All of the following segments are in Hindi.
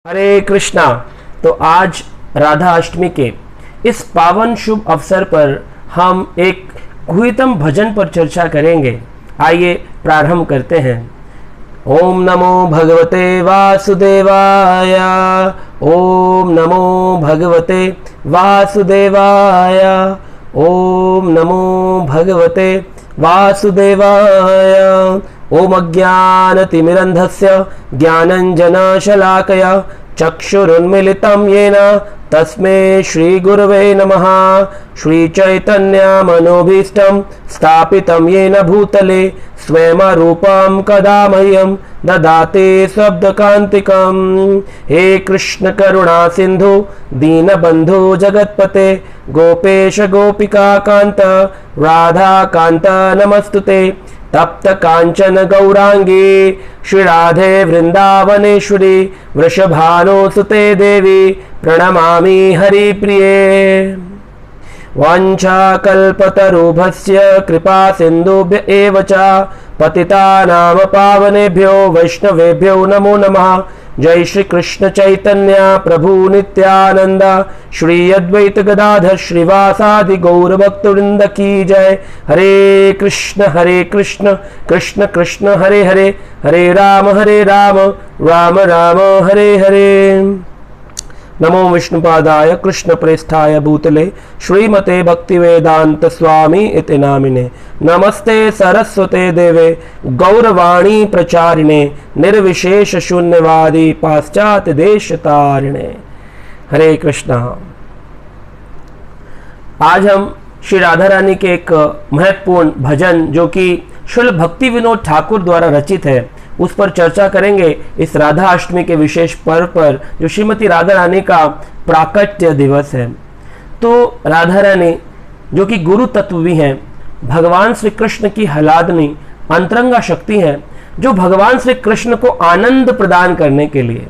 हरे कृष्णा। तो आज राधा अष्टमी के इस पावन शुभ अवसर पर हम एक गुह्यतम भजन पर चर्चा करेंगे। आइए प्रारंभ करते हैं। ओम नमो भगवते वासुदेवाय। ओम नमो भगवते वासुदेवाय। ओम नमो भगवते वासुदेवाय। ओम अज्ञानतिमिरन्धस्य ज्ञानञ्जनशलाकया चक्षुरुन्मिलितं येन तस्मै श्रीगुरवे नमः। श्रीचैतन्यमनोभीष्टं स्थापितं येन भूतले स्वयं रूपं कदा मह्यं ददाति शब्दकान्तिकं। हे कृष्ण करुणा सिन्धु दीनबन्धु जगत्पते गोपेश गोपिका कान्त राधा कान्त नमस्तुते। तप्त कांचन गौरांगी श्री राधे वृंदावनेश्वरी वृषभानुसुते देवी प्रणमामि हरिप्रिये। वाञ्छाकल्पतरुभ्यश्च कृपा सिन्धुभ्य एव च पतितानां पावनेभ्यो वैष्णवेभ्यो नमो नमः। जय श्री कृष्ण चैतन्य प्रभु नित्यानंद श्री अद्वैत गदाधर श्रीवासादि गौर भक्तवृंद की जय। हरे कृष्ण कृष्ण कृष्ण हरे हरे, हरे राम राम राम हरे हरे। नमो विष्णुपादाय कृष्ण प्रेष्ठाय भूतले श्रीमते भक्तिवेदांत स्वामी इति नामिने। नमस्ते सरस्वते देवे गौरवाणी प्रचारिणे निर्विशेष शून्यवादी पाश्चात्य देश तारिणे। हरे कृष्णा। आज हम श्री राधा रानी के एक महत्वपूर्ण भजन जो कि श्रील भक्ति विनोद ठाकुर द्वारा रचित है उस पर चर्चा करेंगे। इस राधा अष्टमी के विशेष पर्व पर जो श्रीमती राधा रानी का प्राकट्य दिवस है। तो राधा रानी जो कि गुरु तत्व भी हैं, भगवान श्री कृष्ण की हलादनी अंतरंगा शक्ति है, जो भगवान श्री कृष्ण को आनंद प्रदान करने के लिए,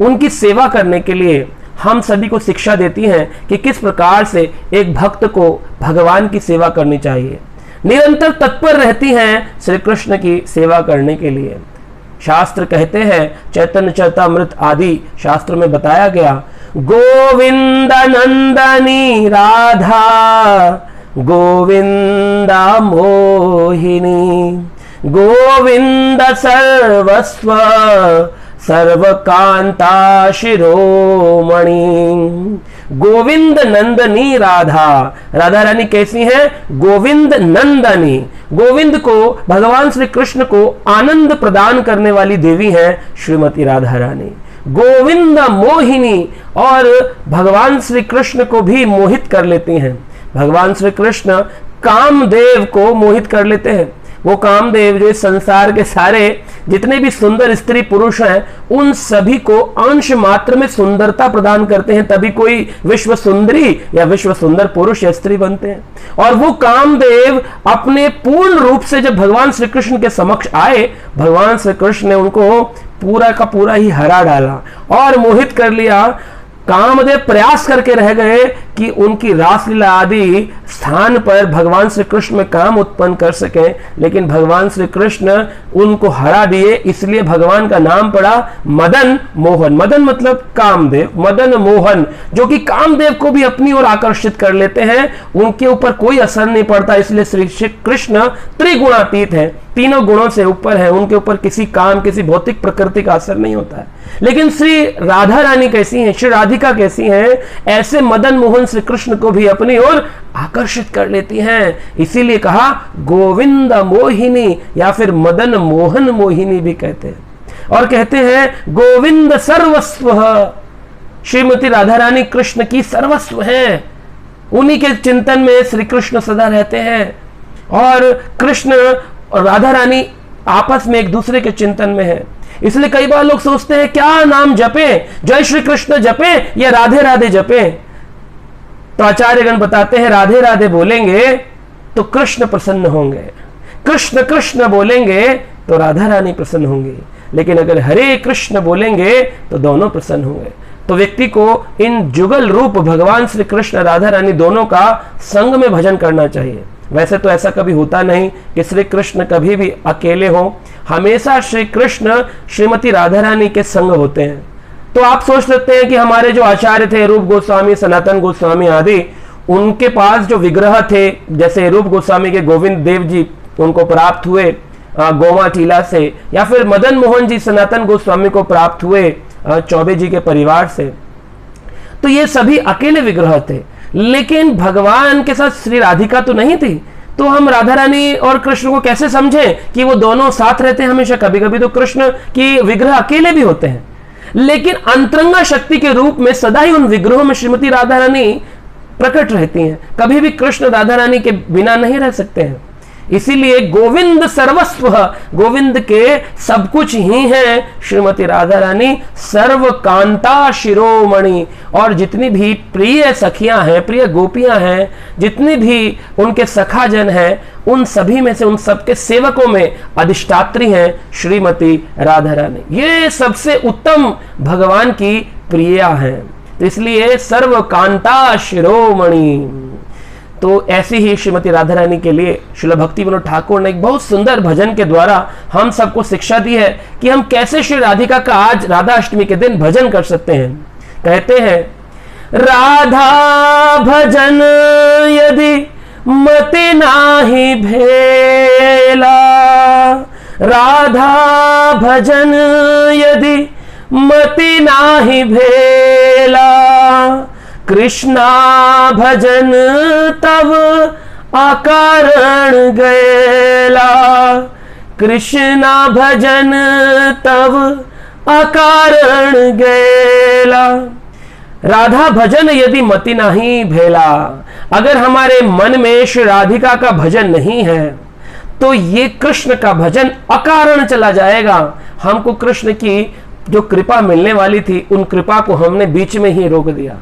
उनकी सेवा करने के लिए हम सभी को शिक्षा देती हैं कि किस प्रकार से एक भक्त को भगवान की सेवा करनी चाहिए। निरंतर तत्पर रहती हैं श्री कृष्ण की सेवा करने के लिए। शास्त्र कहते हैं, चैतन्य चरितामृत आदि शास्त्र में बताया गया, गोविंद नंदनी राधा गोविंदा मोहिनी गोविंद सर्वस्व सर्वकांता शिरोमणि। गोविंद नंदनी राधा, राधा रानी कैसी है? गोविंद नंदनी, गोविंद को, भगवान श्री कृष्ण को आनंद प्रदान करने वाली देवी है श्रीमती राधा रानी। गोविंद मोहिनी, और भगवान श्री कृष्ण को भी मोहित कर लेती हैं। भगवान श्री कृष्ण कामदेव को मोहित कर लेते हैं। वो कामदेव जो संसार के सारे जितने भी सुंदर स्त्री पुरुष हैं उन सभी को अंश मात्र में सुंदरता प्रदान करते हैं, तभी कोई विश्व सुंदरी या विश्व सुंदर पुरुष या स्त्री बनते हैं। और वो कामदेव अपने पूर्ण रूप से जब भगवान श्री कृष्ण के समक्ष आए, भगवान श्री कृष्ण ने उनको पूरा का पूरा ही हरा डाला और मोहित कर लिया। कामदेव प्रयास करके रह गए कि उनकी रासलीला आदि स्थान पर भगवान श्री कृष्ण में काम उत्पन्न कर सके, लेकिन भगवान श्री कृष्ण उनको हरा दिए। इसलिए भगवान का नाम पड़ा मदन मोहन। मदन मतलब कामदेव, मदन मोहन, जो कि कामदेव को भी अपनी ओर आकर्षित कर लेते हैं, उनके ऊपर कोई असर नहीं पड़ता। इसलिए श्री कृष्ण त्रिगुणातीत है, तीनों गुणों से ऊपर है, उनके ऊपर किसी काम, किसी भौतिक प्रकृति का असर नहीं होता है। लेकिन श्री राधा रानी कैसी हैं, श्री राधिका कैसी हैं? ऐसे मदन मोहन श्री कृष्ण को भी अपनी ओर आकर्षित कर लेती हैं। इसीलिए कहा गोविंद मोहिनी, या फिर मदन मोहन मोहिनी भी कहते हैं। और कहते हैं गोविंद सर्वस्व, श्रीमती राधा रानी कृष्ण की सर्वस्व हैं। उन्हीं के चिंतन में श्री कृष्ण सदा रहते हैं, और कृष्ण और राधा रानी आपस में एक दूसरे के चिंतन में है। इसलिए कई बार लोग सोचते हैं क्या नाम जपें, जय श्री कृष्ण जपें या राधे राधे जपें? तो आचार्यगण बताते हैं राधे राधे बोलेंगे तो कृष्ण प्रसन्न होंगे, कृष्ण कृष्ण बोलेंगे तो राधा रानी प्रसन्न होंगी, लेकिन अगर हरे कृष्ण बोलेंगे तो दोनों प्रसन्न होंगे। तो व्यक्ति को इन जुगल रूप भगवान श्री कृष्ण राधा रानी दोनों का संग में भजन करना चाहिए। वैसे तो ऐसा कभी होता नहीं कि श्री कृष्ण कभी भी अकेले हो, हमेशा श्री कृष्ण श्रीमती राधा रानी के संग होते हैं। तो आप सोच सकते हैं कि हमारे जो आचार्य थे, रूप गोस्वामी, सनातन गोस्वामी आदि, उनके पास जो विग्रह थे, जैसे रूप गोस्वामी के गोविंद देव जी उनको प्राप्त हुए गोमा टीला से, या फिर मदन मोहन जी सनातन गोस्वामी को प्राप्त हुए चौबे जी के परिवार से, तो ये सभी अकेले विग्रह थे। लेकिन भगवान के साथ श्री राधिका तो नहीं थी, तो हम राधा रानी और कृष्ण को कैसे समझें कि वो दोनों साथ रहते हैं हमेशा? कभी कभी तो कृष्ण की विग्रह अकेले भी होते हैं, लेकिन अंतरंगा शक्ति के रूप में सदा ही उन विग्रहों में श्रीमती राधा रानी प्रकट रहती हैं। कभी भी कृष्ण राधा रानी के बिना नहीं रह सकते हैं। इसीलिए गोविंद सर्वस्व, गोविंद के सब कुछ ही है श्रीमती राधा रानी, सर्व कांता शिरोमणि। और जितनी भी प्रिय सखियां हैं, प्रिय गोपियां हैं, जितनी भी उनके सखाजन हैं, उन सभी में से, उन सबके सेवकों में अधिष्ठात्री हैं श्रीमती राधा रानी। ये सबसे उत्तम भगवान की प्रिया हैं, तो इसलिए सर्व कांता शिरोमणि। तो ऐसी ही श्रीमती राधा रानी के लिए श्रील भक्ति विनोद ठाकुर ने एक बहुत सुंदर भजन के द्वारा हम सबको शिक्षा दी है कि हम कैसे श्री राधिका का आज राधा अष्टमी के दिन भजन कर सकते हैं। कहते हैं, राधा भजन यदि मति नाही भेला, राधा भजन यदि मति नाही भेला, कृष्णा भजन तब अकारण गैला, कृष्णा भजन तब अकारण गैला। राधा भजन यदि मति नहीं भेला, अगर हमारे मन में श्री राधिका का भजन नहीं है तो ये कृष्ण का भजन अकारण चला जाएगा। हमको कृष्ण की जो कृपा मिलने वाली थी, उन कृपा को हमने बीच में ही रोक दिया।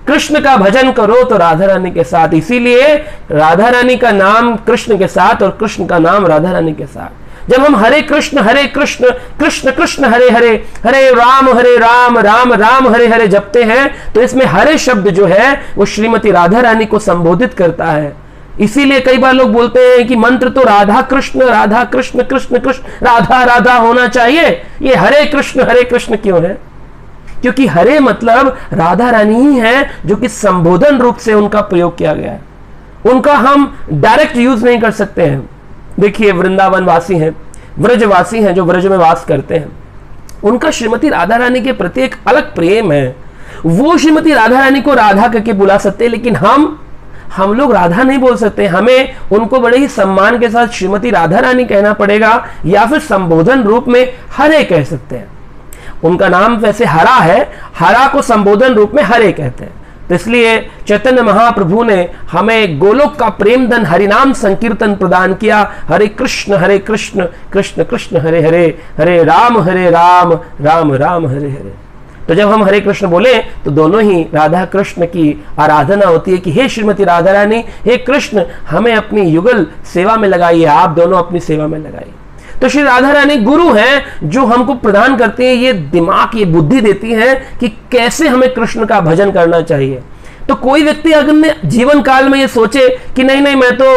कृष्ण का भजन करो तो राधा रानी के साथ, इसीलिए राधा रानी का नाम कृष्ण के साथ और कृष्ण का नाम राधा रानी के साथ। जब हम हरे कृष्ण कृष्ण कृष्ण हरे हरे, हरे राम राम राम हरे हरे जपते हैं, तो इसमें हरे शब्द जो है वो श्रीमती राधा रानी को संबोधित करता है। इसीलिए कई बार लोग बोलते हैं कि मंत्र तो राधा कृष्ण कृष्ण कृष्ण राधा राधा होना चाहिए, ये हरे कृष्ण क्यों है? क्योंकि हरे मतलब राधा रानी ही है, जो कि संबोधन रूप से उनका प्रयोग किया गया है। उनका हम डायरेक्ट यूज नहीं कर सकते हैं। देखिए, वृंदावन वासी हैं, व्रजवासी हैं, जो व्रज में वास करते हैं, उनका श्रीमती राधा रानी के प्रति एक अलग प्रेम है। वो श्रीमती राधा रानी को राधा करके बुला सकते हैं, लेकिन हम लोग राधा नहीं बोल सकते। हमें उनको बड़े ही सम्मान के साथ श्रीमती राधा रानी कहना पड़ेगा, या फिर संबोधन रूप में हरे कह सकते हैं। उनका नाम वैसे हरा है, हरा को संबोधन रूप में हरे कहते हैं। तो इसलिए चैतन्य महाप्रभु ने हमें गोलोक का प्रेम धन हरिनाम संकीर्तन प्रदान किया। हरे कृष्ण कृष्ण कृष्ण हरे हरे, हरे राम राम राम हरे हरे। तो जब हम हरे कृष्ण बोले तो दोनों ही राधा कृष्ण की आराधना होती है कि हे श्रीमती राधा रानी, हे कृष्ण, हमें अपनी युगल सेवा में लगाइए, आप दोनों अपनी सेवा में लगाइए। तो श्री राधा रानी गुरु हैं, जो हमको प्रदान करते हैं ये दिमाग, ये बुद्धि देती है कि कैसे हमें कृष्ण का भजन करना चाहिए। तो कोई व्यक्ति अगर जीवन काल में ये सोचे कि नहीं मैं तो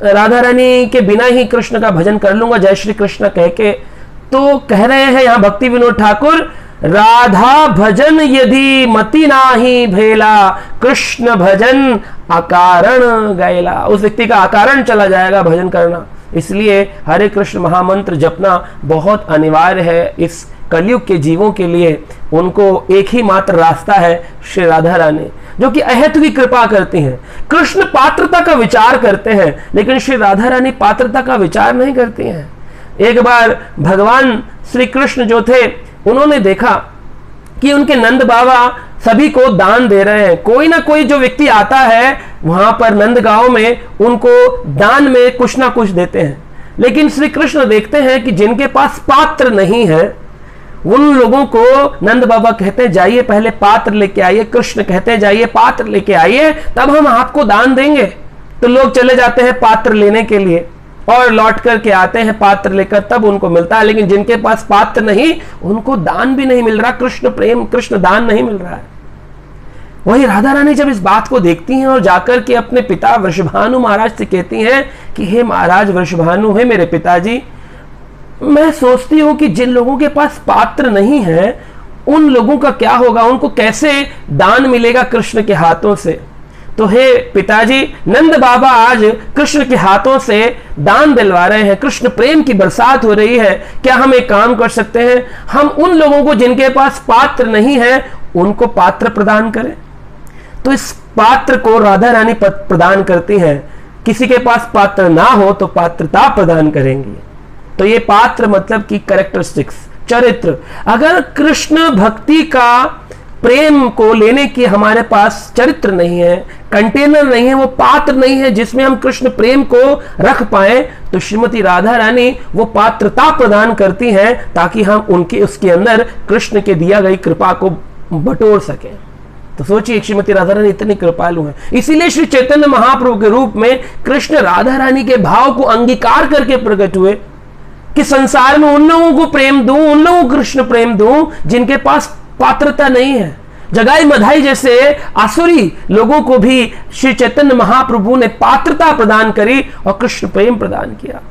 राधा रानी के बिना ही कृष्ण का भजन कर लूंगा, जय श्री कृष्ण कह के, तो कह रहे हैं यहाँ भक्ति विनोद ठाकुर, राधा भजन यदि मति नाही भेला, कृष्ण भजन अकारण गैला। उस व्यक्ति का अकारण चला जाएगा भजन करना। इसलिए हरे कृष्ण महामंत्र जपना बहुत अनिवार्य है इस कलयुग के जीवों के लिए। उनको एक ही मात्र रास्ता है, श्री राधा रानी, जो कि अहेतुकी कृपा करती हैं। कृष्ण पात्रता का विचार करते हैं, लेकिन श्री राधा रानी पात्रता का विचार नहीं करती हैं। एक बार भगवान श्री कृष्ण जो थे, उन्होंने देखा कि उनके नंद बाबा सभी को दान दे रहे हैं। कोई ना कोई जो व्यक्ति आता है वहां पर नंद गांव में, उनको दान में कुछ ना कुछ देते हैं। लेकिन श्री कृष्ण देखते हैं कि जिनके पास पात्र नहीं है, उन लोगों को नंद बाबा कहते हैं जाइए पहले पात्र लेके आइए। कृष्ण कहते हैं जाइए पात्र लेके आइए, तब हम आपको दान देंगे। तो लोग चले जाते हैं पात्र लेने के लिए और लौट करके आते हैं पात्र लेकर, तब उनको मिलता है। लेकिन जिनके पास पात्र नहीं, उनको दान भी नहीं मिल रहा, कृष्ण प्रेम, कृष्ण दान नहीं मिल रहा है। वही राधा रानी जब इस बात को देखती हैं और जाकर के अपने पिता वृषभानु महाराज से कहती हैं कि हे महाराज वृषभानु, हे मेरे पिताजी, मैं सोचती हूं कि जिन लोगों के पास पात्र नहीं है उन लोगों का क्या होगा, उनको कैसे दान मिलेगा कृष्ण के हाथों से। तो हे पिताजी, नंद बाबा आज कृष्ण के हाथों से दान दिलवा रहे हैं, कृष्ण प्रेम की बरसात हो रही है। क्या हम एक काम कर सकते हैं, हम उन लोगों को जिनके पास पात्र नहीं है उनको पात्र प्रदान करें। तो इस पात्र को राधा रानी प्रदान करती हैं। किसी के पास पात्र ना हो तो पात्रता प्रदान करेंगी। तो ये पात्र मतलब कि कैरेक्टरिस्टिक्स, चरित्र। अगर कृष्ण भक्ति का प्रेम को लेने की हमारे पास चरित्र नहीं है, कंटेनर नहीं है, वो पात्र नहीं है जिसमें हम कृष्ण प्रेम को रख पाए, तो श्रीमती राधा रानी वो पात्रता प्रदान करती हैं ताकि हम उसके अंदर कृष्ण के दिया गई कृपा को बटोर सकें। तो सोचिए, श्रीमती राधा रानी इतनी कृपालु है। इसीलिए श्री चैतन्य महाप्रभु के रूप में कृष्ण राधा रानी के भाव को अंगीकार करके प्रकट हुए कि संसार में उन लोगों को प्रेम दूं, उन लोगों को कृष्ण प्रेम दूं जिनके पास पात्रता नहीं है। जगाई मधाई जैसे आसुरी लोगों को भी श्री चैतन्य महाप्रभु ने पात्रता प्रदान करी और कृष्ण प्रेम प्रदान किया।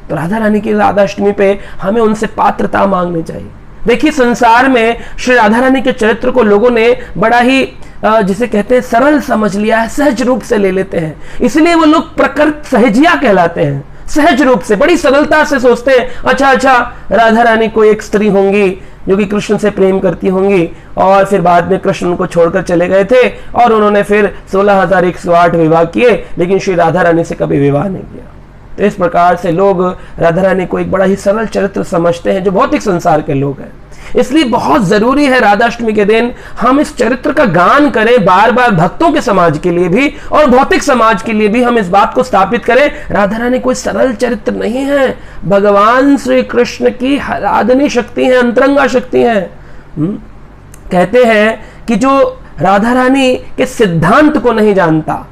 तो राधा रानी की राधाष्टमी पे हमें उनसे पात्रता मांगनी चाहिए। देखिए, संसार में श्री राधा रानी के चरित्र को लोगों ने बड़ा ही जिसे कहते हैं सरल समझ लिया है, सहज रूप से ले लेते हैं। इसलिए वो लोग प्रकृत सहजिया कहलाते हैं। सहज रूप से, बड़ी सरलता से सोचते हैं, अच्छा राधा रानी कोई एक स्त्री होंगी जो कि कृष्ण से प्रेम करती होंगी और फिर बाद में कृष्ण उनको छोड़कर चले गए थे और उन्होंने फिर 16,108 विवाह किए, लेकिन श्री राधा रानी से कभी विवाह नहीं किया। तो इस प्रकार से लोग राधा रानी को एक बड़ा ही सरल चरित्र समझते हैं जो भौतिक संसार के लोग हैं। इसलिए बहुत जरूरी है राधाष्टमी के दिन हम इस चरित्र का गान करें, बार बार भक्तों के समाज के लिए भी और भौतिक समाज के लिए भी हम इस बात को स्थापित करें, राधा रानी कोई सरल चरित्र नहीं है, भगवान श्री कृष्ण की आराधनीय शक्ति है, अंतरंगा शक्ति है। कहते हैं कि जो राधा रानी के सिद्धांत को नहीं जानता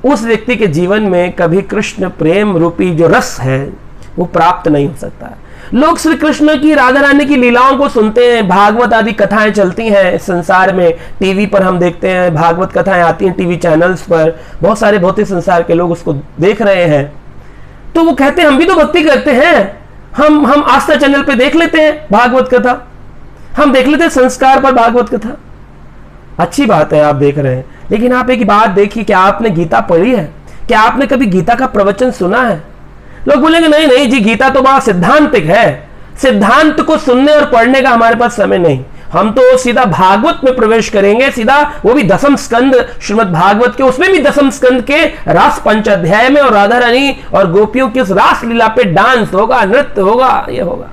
उस व्यक्ति के जीवन में कभी कृष्ण प्रेम रूपी जो रस है वो प्राप्त नहीं हो सकता है। लोग श्री कृष्ण की, राधा रानी की लीलाओं को सुनते हैं, भागवत आदि कथाएं चलती हैं इस संसार में, टीवी पर हम देखते हैं भागवत कथाएं आती हैं टीवी चैनल्स पर, बहुत सारे भौतिक संसार के लोग उसको देख रहे हैं। तो वो कहते हैं हम भी तो भक्ति करते हैं, हम आस्था चैनल पे देख लेते हैं भागवत कथा, हम देख लेते हैं संस्कार पर भागवत कथा। अच्छी बात है, आप देख रहे हैं, लेकिन आप एक बात देखिए, क्या आपने गीता पढ़ी है? क्या आपने कभी गीता का प्रवचन सुना है? लोग बोलेंगे नहीं जी, गीता तो बड़ा सिद्धांतिक है, सिद्धांत को सुनने और पढ़ने का हमारे पास समय नहीं, हम तो सीधा भागवत में प्रवेश करेंगे, सीधा वो भी दसम स्कंद श्रीमद् भागवत के, उसमें भी दसम स्कंद के रास पंचाध्याय में, और राधा रानी और गोपियों की उस रास लीला पे डांस होगा, नृत्य होगा, ये होगा।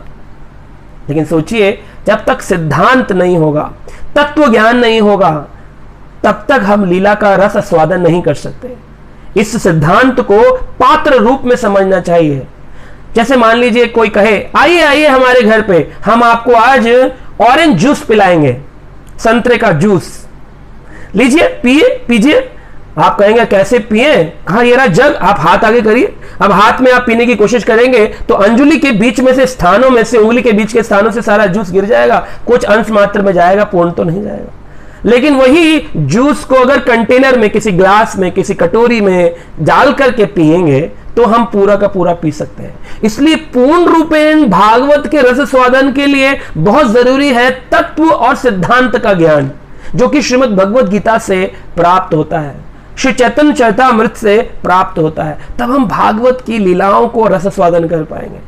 लेकिन सोचिए, जब तक सिद्धांत नहीं होगा, तत्व ज्ञान नहीं होगा, तब तक हम लीला का रस आस्वादन नहीं कर सकते। इस सिद्धांत को पात्र रूप में समझना चाहिए। जैसे मान लीजिए कोई कहे आइए हमारे घर पे, हम आपको आज ऑरेंज जूस पिलाएंगे, संतरे का जूस, लीजिए पीजिए। आप कहेंगे कैसे पिए? कहा ये रहा जग, आप हाथ आगे करिए। अब हाथ में आप पीने की कोशिश करेंगे तो अंजुली के बीच में से स्थानों में से, उंगली के बीच के स्थानों से सारा जूस गिर जाएगा, कुछ अंश मात्र में जाएगा, पूर्ण तो नहीं जाएगा। लेकिन वही जूस को अगर कंटेनर में, किसी ग्लास में, किसी कटोरी में डाल करके पिएंगे तो हम पूरा का पूरा पी सकते हैं। इसलिए पूर्ण रूपेण भागवत के रस स्वादन के लिए बहुत जरूरी है तत्व और सिद्धांत का ज्ञान, जो कि श्रीमद् भगवत गीता से प्राप्त होता है, श्री चैतन्य चरितामृत से प्राप्त होता है। तब हम भागवत की लीलाओं को रस स्वादन कर पाएंगे।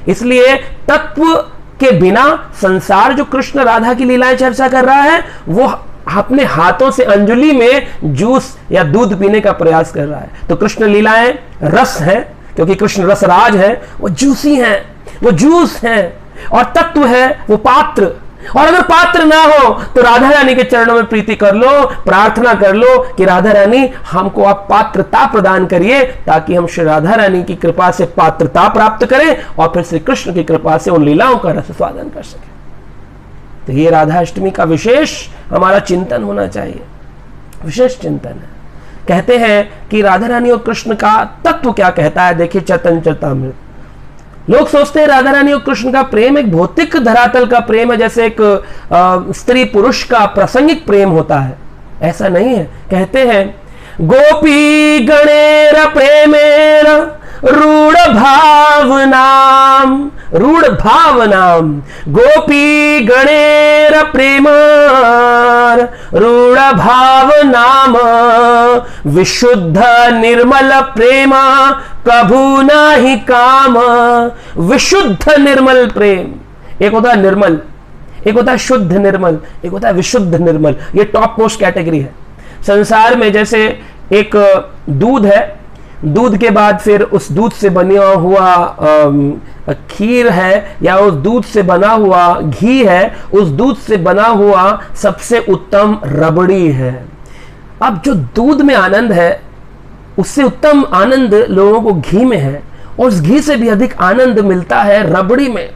इसलिए तत्व के बिना संसार जो कृष्ण राधा की लीलाएं चर्चा कर रहा है, वो अपने हाथों से अंजुली में जूस या दूध पीने का प्रयास कर रहा है। तो कृष्ण लीलाएं रस है, क्योंकि कृष्ण रसराज है, वो जूसी है, वो जूस है, और तत्व है वो पात्र। और अगर पात्र ना हो तो राधा रानी के चरणों में प्रीति कर लो, प्रार्थना कर लो कि राधा रानी हमको आप पात्रता प्रदान करिए, ताकि हम श्री राधा रानी की कृपा से पात्रता प्राप्त करें और फिर श्री कृष्ण की कृपा से उन लीलाओं का रस स्वादन कर सकें। तो ये राधाष्टमी का विशेष हमारा चिंतन होना चाहिए, विशेष चिंतन है। कहते हैं कि राधा रानी और कृष्ण का तत्व क्या कहता है, देखिए चैतन्य चरितामृत। लोग सोचते हैं राधा रानी और कृष्ण का प्रेम एक भौतिक धरातल का प्रेम है, जैसे एक स्त्री पुरुष का प्रासंगिक प्रेम होता है। ऐसा नहीं है। कहते हैं गोपी गणेर प्रेमेर रूढ़ भावनाम रूढ़ भावनाम गोपी गणेर प्रेमार रूढ़ भावनाम विशुद्ध निर्मल प्रेमा प्रभु नाही काम। विशुद्ध निर्मल प्रेम, एक होता है निर्मल, एक होता है शुद्ध निर्मल, एक होता है विशुद्ध निर्मल। ये टॉप मोस्ट कैटेगरी है संसार में। जैसे एक दूध है, दूध के बाद फिर उस दूध से बना हुआ खीर है, या उस दूध से बना हुआ घी है, उस दूध से बना हुआ सबसे उत्तम रबड़ी है। अब जो दूध में आनंद है उससे उत्तम आनंद लोगों को घी में है, और उस घी से भी अधिक आनंद मिलता है रबड़ी में।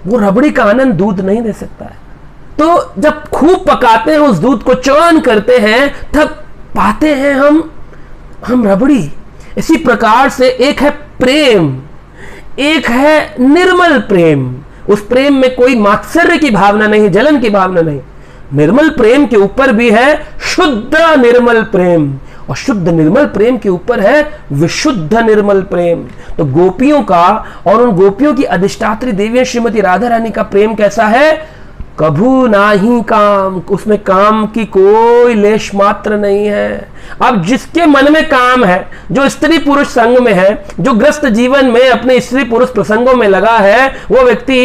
वो रबड़ी का आनंद दूध नहीं दे सकता है। तो जब खूब पकाते हैं, उस दूध को चौन करते हैं, तब पाते हैं हम रबड़ी। इसी प्रकार से एक है प्रेम, एक है निर्मल प्रेम। उस प्रेम में कोई मात्सर्य की भावना नहीं, जलन की भावना नहीं। निर्मल प्रेम के ऊपर भी है शुद्ध निर्मल प्रेम, और शुद्ध निर्मल प्रेम के ऊपर है विशुद्ध निर्मल प्रेम। तो गोपियों का और उन गोपियों की अधिष्ठात्री देवी श्रीमती राधा रानी का प्रेम कैसा है? कभू नाही काम, उसमें काम की कोई लेश मात्र नहीं है। अब जिसके मन में काम है, जो स्त्री पुरुष संग में है, जो ग्रस्त जीवन में अपने स्त्री पुरुष प्रसंगों में लगा है, वो व्यक्ति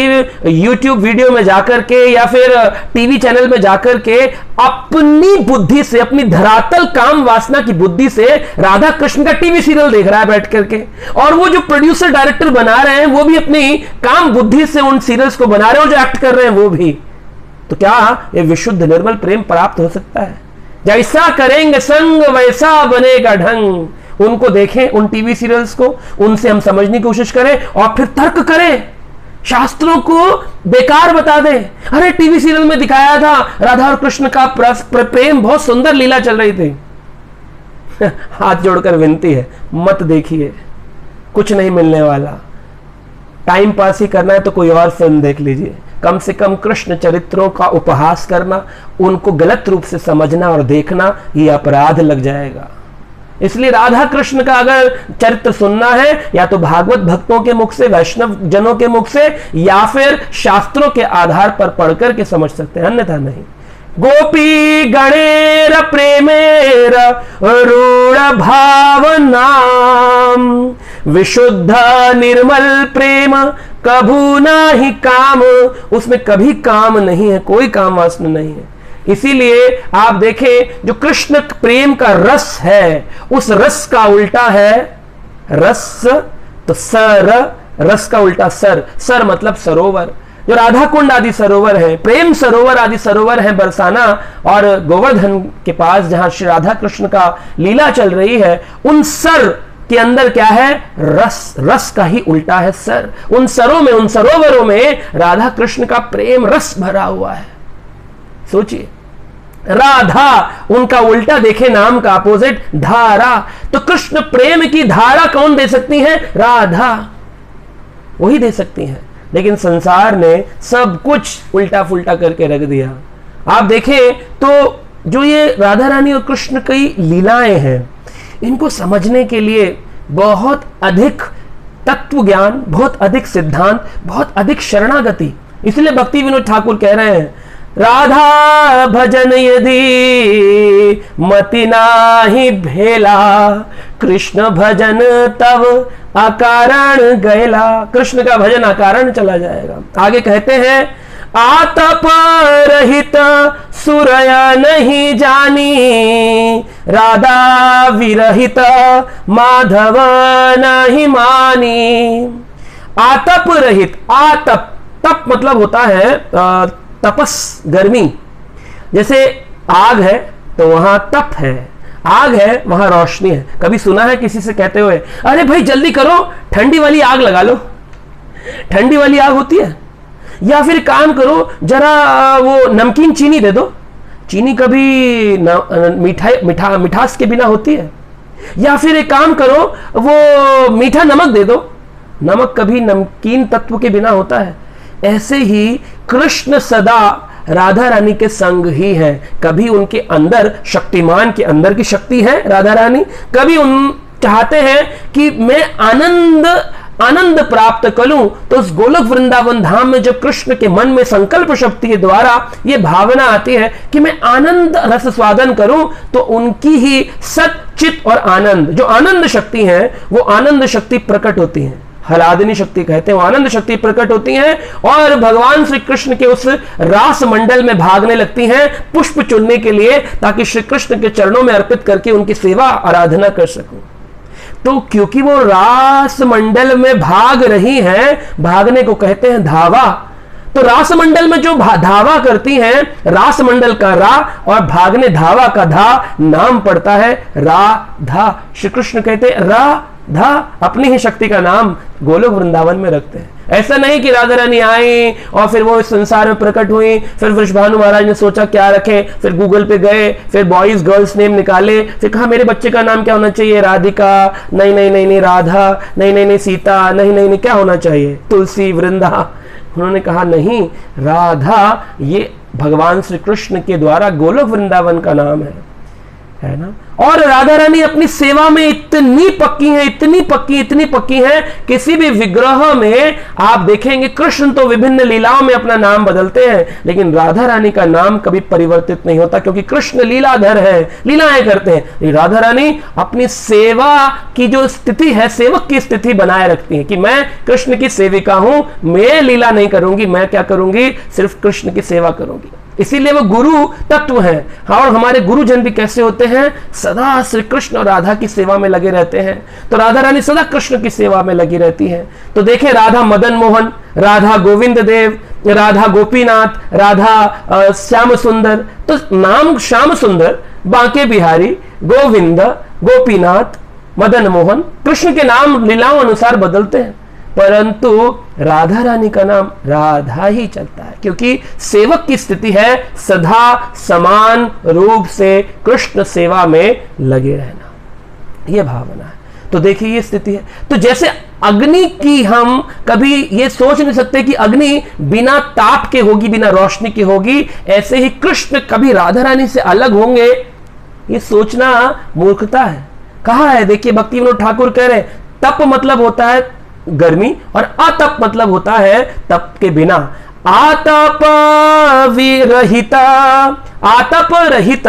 YouTube वीडियो में जाकर के या फिर टीवी चैनल में जाकर के अपनी बुद्धि से, अपनी धरातल काम वासना की बुद्धि से राधा कृष्ण का टीवी सीरियल देख रहा है बैठ करके। और वो जो प्रोड्यूसर डायरेक्टर बना रहे हैं वो भी अपनी काम बुद्धि से उन सीरियल्स को बना रहे हैं, और जो एक्ट कर रहे हैं वो भी। तो क्या ये विशुद्ध निर्मल प्रेम प्राप्त हो सकता है? जैसा करेंगे संग वैसा बनेगा ढंग। उनको देखें, उन टीवी सीरियल्स को, उनसे हम समझने की कोशिश करें और फिर तर्क करें, शास्त्रों को बेकार बता दें। अरे टीवी सीरियल में दिखाया था राधा और कृष्ण का प्रेम, बहुत सुंदर लीला चल रही थी। हाथ जोड़कर विनती है, मत देखिए, कुछ नहीं मिलने वाला। टाइम पास ही करना है तो कोई और फिल्म देख लीजिए। कम से कम कृष्ण चरित्रों का उपहास करना, उनको गलत रूप से समझना और देखना, ये अपराध लग जाएगा। इसलिए राधा कृष्ण का अगर चरित्र सुनना है, या तो भागवत भक्तों के मुख से, वैष्णव जनों के मुख से, या फिर शास्त्रों के आधार पर पढ़कर के समझ सकते हैं, अन्यथा नहीं। गोपी गणेर प्रेमेर रूढ़ भावनाम विशुद्ध निर्मल प्रेम कभू नाही काम। उसमें कभी काम नहीं है, कोई काम वासना नहीं है। इसीलिए आप देखें, जो कृष्ण प्रेम का रस है, उस रस का उल्टा है रस, तो सर, रस का उल्टा सर। सर मतलब सरोवर। जो राधा कुंड आदि सरोवर है, प्रेम सरोवर आदि सरोवर है, बरसाना और गोवर्धन के पास, जहां श्री राधा कृष्ण का लीला चल रही है, उन सर के अंदर क्या है? रस। रस का ही उल्टा है सर। उन सरों में, उन सरोवरों में राधा कृष्ण का प्रेम रस भरा हुआ है। सोचिए, राधा, उनका उल्टा देखे नाम का अपोजिट धारा। तो कृष्ण प्रेम की धारा कौन दे सकती है? राधा, वही दे सकती है। लेकिन संसार ने सब कुछ उल्टा फुल्टा करके रख दिया। आप देखें तो जो ये राधा रानी और कृष्ण की लीलाएं हैं, इनको समझने के लिए बहुत अधिक तत्व ज्ञान, बहुत अधिक सिद्धांत, बहुत अधिक शरणागति। इसलिए भक्ति विनोद ठाकुर कह रहे हैं, राधा भजन यदि मति नाही भेला, कृष्ण भजन तब अकारण गैला। कृष्ण का भजन अकारण चला जाएगा। आगे कहते हैं, आतप रहित सुरय नहीं जानी, राधा विरहित माधव नहीं मानी। आतप रहित, आतप, तप मतलब होता है तपस, गर्मी। जैसे आग है तो वहां तप है, आग है वहां रोशनी है। कभी सुना है किसी से कहते हुए, अरे भाई जल्दी करो, ठंडी वाली आग लगा लो? ठंडी वाली आग होती है। या फिर काम करो, जरा वो नमकीन चीनी दे दो। चीनी कभी मिठास के बिना होती है। या फिर एक काम करो, वो मीठा नमक दे दो। नमक कभी नमकीन तत्व के बिना होता है। ऐसे ही कृष्ण सदा राधा रानी के संग ही है। कभी उनके अंदर, शक्तिमान के अंदर की शक्ति है राधा रानी, कभी उन चाहते हैं कि मैं आनंद आनंद प्राप्त करूं, तो उस गोलोक वृंदावन धाम में जब कृष्ण के मन में संकल्प शक्ति के द्वारा ये भावना आती है कि मैं आनंद रस स्वादन करूं, तो उनकी ही सत चित और आनंद, जो आनंद शक्ति है वो आनंद शक्ति प्रकट होती है, हलादिनी शक्ति कहते हैं, वो आनंद शक्ति प्रकट होती हैं और भगवान श्री कृष्ण के उस रास मंडल में भागने लगती हैं पुष्प चुनने के लिए, ताकि श्री कृष्ण के चरणों में अर्पित करके उनकी सेवा आराधना कर सकूं। तो क्योंकि वो रास मंडल में भाग रही हैं, भागने को कहते हैं धावा, तो रास मंडल में जो धावा करती हैं, रास मंडल का रा और भागने धावा का धा नाम पड़ता है राधा। श्री कृष्ण कहते हैं राधा, अपनी ही शक्ति का नाम गोलोक वृंदावन में रखते हैं। ऐसा नहीं कि राधा रानी आई और फिर वो इस संसार में प्रकट हुई, फिर वृषभानु महाराज ने सोचा क्या रखें, फिर गूगल पे गए, फिर बॉयज गर्ल्स नेम निकाले, फिर कहा मेरे बच्चे का नाम क्या होना चाहिए, राधिका, नहीं नहीं नहीं नहीं राधा, नहीं नहीं नहीं सीता, नहीं नहीं नहीं क्या होना चाहिए, तुलसी, वृंदा। उन्होंने कहा नहीं, राधा ये भगवान श्री कृष्ण के द्वारा गोलोक वृंदावन का नाम है ना। और राधा रानी अपनी सेवा में इतनी पक्की है, इतनी पक्की है, किसी भी विग्रह में आप देखेंगे कृष्ण तो विभिन्न लीलाओं में अपना नाम बदलते हैं, लेकिन राधा रानी का नाम कभी परिवर्तित नहीं होता, क्योंकि कृष्ण लीलाधर है, लीलाएं करते हैं। राधा रानी अपनी सेवा की जो स्थिति है, सेवक की स्थिति बनाए रखती है कि मैं कृष्ण की सेविका हूं, मैं लीला नहीं करूंगी, मैं क्या करूंगी, सिर्फ कृष्ण की सेवा करूंगी। इसीलिए वो गुरु तत्व है। और हमारे गुरुजन भी कैसे होते हैं, सदा श्री कृष्ण और राधा की सेवा में लगे रहते हैं। तो राधा रानी सदा कृष्ण की सेवा में लगी रहती है। तो देखें, राधा मदन मोहन, राधा गोविंद देव, राधा गोपीनाथ, राधा श्याम सुंदर। तो नाम श्याम सुंदर, बांके बिहारी, गोविंद, गोपीनाथ, मदन मोहन, कृष्ण के नाम लीलाओं अनुसार बदलते हैं, परंतु राधा रानी का नाम राधा ही चलता है, क्योंकि सेवक की स्थिति है सदा समान रूप से कृष्ण सेवा में लगे रहना, यह भावना है। तो देखिए ये स्थिति है। तो जैसे अग्नि की हम कभी ये सोच नहीं सकते कि अग्नि बिना ताप के होगी, बिना रोशनी के होगी, ऐसे ही कृष्ण कभी राधा रानी से अलग होंगे, ये सोचना मूर्खता है। कहा है, देखिए भक्ति विनोद ठाकुर कह रहे हैं, तप मतलब होता है गर्मी और अतप मतलब होता है तप के बिना। आतप विरहित, आतप रहित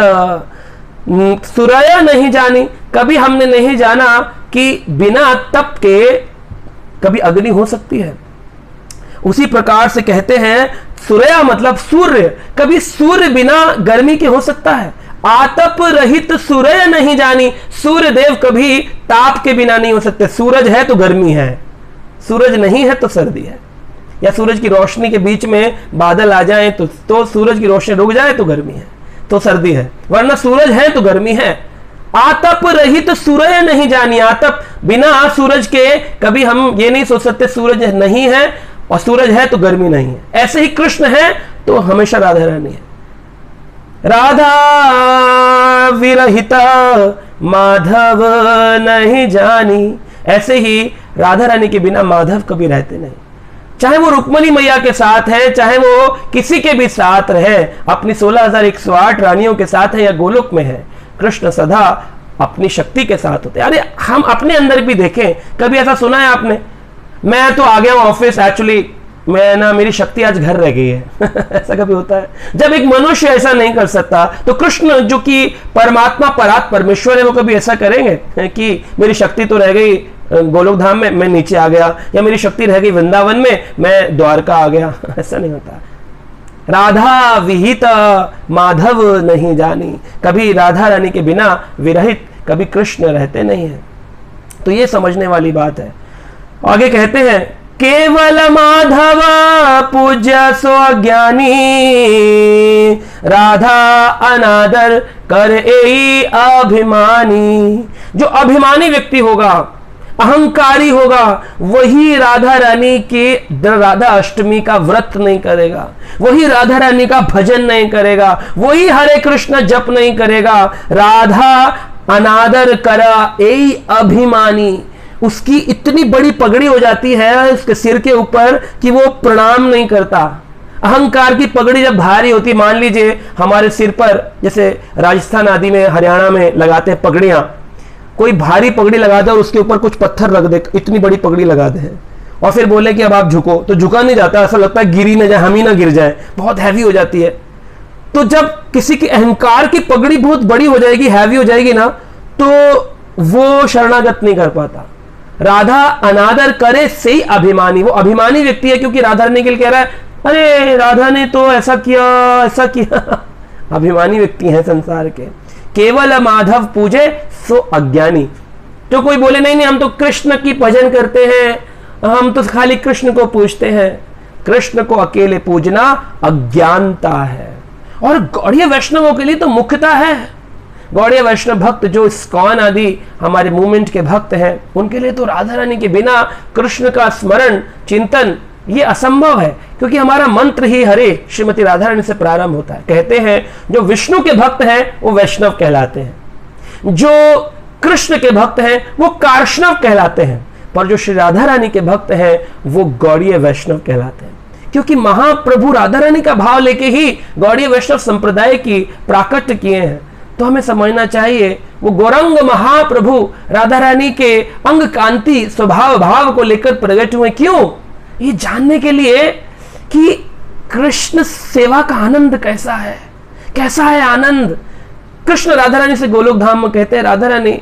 सुरया नहीं जानी, कभी हमने नहीं जाना कि बिना तप के कभी अग्नि हो सकती है। उसी प्रकार से कहते हैं सुरया मतलब सूर्य, कभी सूर्य बिना गर्मी के हो सकता है। आतप रहित सूर्य नहीं जानी, सूर्य देव कभी ताप के बिना नहीं हो सकते। सूरज है तो गर्मी है, सूरज नहीं है तो सर्दी है, या सूरज की रोशनी के बीच में बादल आ जाए तो सूरज की रोशनी रुक जाए तो गर्मी है, तो सर्दी है, वरना सूरज है तो गर्मी है। आतप रहित सूर्य नहीं जानी, आतप बिना सूरज के कभी हम ये नहीं सोच सकते सूरज नहीं है, और सूरज है तो गर्मी नहीं है। ऐसे ही कृष्ण है तो हमेशा राधा रानी है। राधा विरहित माधव नहीं जानी, ऐसे ही राधा रानी के बिना माधव कभी रहते नहीं। चाहे वो रुक्मणी मैया के साथ है, चाहे वो किसी के भी साथ रहे, अपनी 16,108 रानियों के साथ है या गोलोक में है, कृष्ण सदा अपनी शक्ति के साथ होते हैं। अरे हम अपने अंदर भी देखें, कभी ऐसा सुना है आपने, मैं तो आ गया हूं ऑफिस, एक्चुअली मैं ना, मेरी शक्ति आज घर रह गई है ऐसा कभी होता है? जब एक मनुष्य ऐसा नहीं कर सकता, तो कृष्ण जो कि परमात्मा परात परमेश्वर है, वो कभी ऐसा करेंगे कि मेरी शक्ति तो रह गई गोलोक धाम में, मैं नीचे आ गया, या मेरी शक्ति रह गई वृंदावन में, मैं द्वारका आ गया? ऐसा नहीं होता। राधा विहित माधव नहीं जानी, कभी राधा रानी के बिना विरहित कभी कृष्ण रहते नहीं है। तो ये समझने वाली बात है। आगे कहते हैं, केवल माधव पूज्य सो अज्ञानी, राधा अनादर कर एई अभिमानी। जो अभिमानी व्यक्ति होगा, अहंकारी होगा, वही राधा रानी के राधा अष्टमी का व्रत नहीं करेगा, वही राधा रानी का भजन नहीं करेगा, वही हरे कृष्ण जप नहीं करेगा। राधा अनादर करा एई अभिमानी, उसकी इतनी बड़ी पगड़ी हो जाती है उसके सिर के ऊपर कि वो प्रणाम नहीं करता। अहंकार की पगड़ी जब भारी होती, मान लीजिए हमारे सिर पर, जैसे राजस्थान आदि में, हरियाणा में लगाते हैं पगड़ियां, कोई भारी पगड़ी लगा दे और उसके ऊपर कुछ पत्थर रख दे, इतनी बड़ी पगड़ी लगा दे और फिर बोले कि अब आप झुको, तो झुका नहीं जाता, ऐसा लगता है गिरी न जाए, हम ही ना गिर जाए, बहुत हैवी हो जाती है। तो जब किसी की अहंकार की पगड़ी बहुत बड़ी हो जाएगी, हैवी हो जाएगी ना, तो वो शरणागत नहीं कर पाता। राधा अनादर करे से ही अभिमानी, वो अभिमानी व्यक्ति है, क्योंकि राधा ने के लिए कह रहा है अरे राधा ने तो ऐसा किया ऐसा किया। अभिमानी व्यक्ति है संसार के। केवल माधव पूजे सो अज्ञानी। तो कोई बोले नहीं नहीं हम तो कृष्ण की भजन करते हैं, हम तो खाली कृष्ण को पूजते हैं, कृष्ण को अकेले पूजना अज्ञानता है। और गौड़ीय वैष्णवों के लिए तो मुख्यता है। गौड़ीय वैष्णव भक्त जो इस्कॉन आदि हमारे मूवमेंट के भक्त हैं, उनके लिए तो राधा रानी के बिना कृष्ण का स्मरण चिंतन ये असंभव है, क्योंकि हमारा मंत्र ही हरे श्रीमती राधा रानी से प्रारंभ होता है। कहते हैं जो विष्णु के भक्त हैं वो वैष्णव कहलाते हैं, जो कृष्ण के भक्त हैं वो कार्ष्णव कहलाते हैं, पर जो श्री राधा रानी के भक्त हैं वो गौड़ीय वैष्णव कहलाते हैं। क्योंकि महाप्रभु राधा रानी का भाव लेके ही गौड़ीय वैष्णव संप्रदाय की प्राकट्य किए हैं। तो हमें समझना चाहिए वो गौरंग महाप्रभु राधा रानी के अंग कांति स्वभाव भाव को लेकर प्रकट हुए। क्यों? ये जानने के लिए कि कृष्ण सेवा का आनंद कैसा है, कैसा है आनंद। कृष्ण राधा रानी से गोलोक धाम में कहते हैं राधा रानी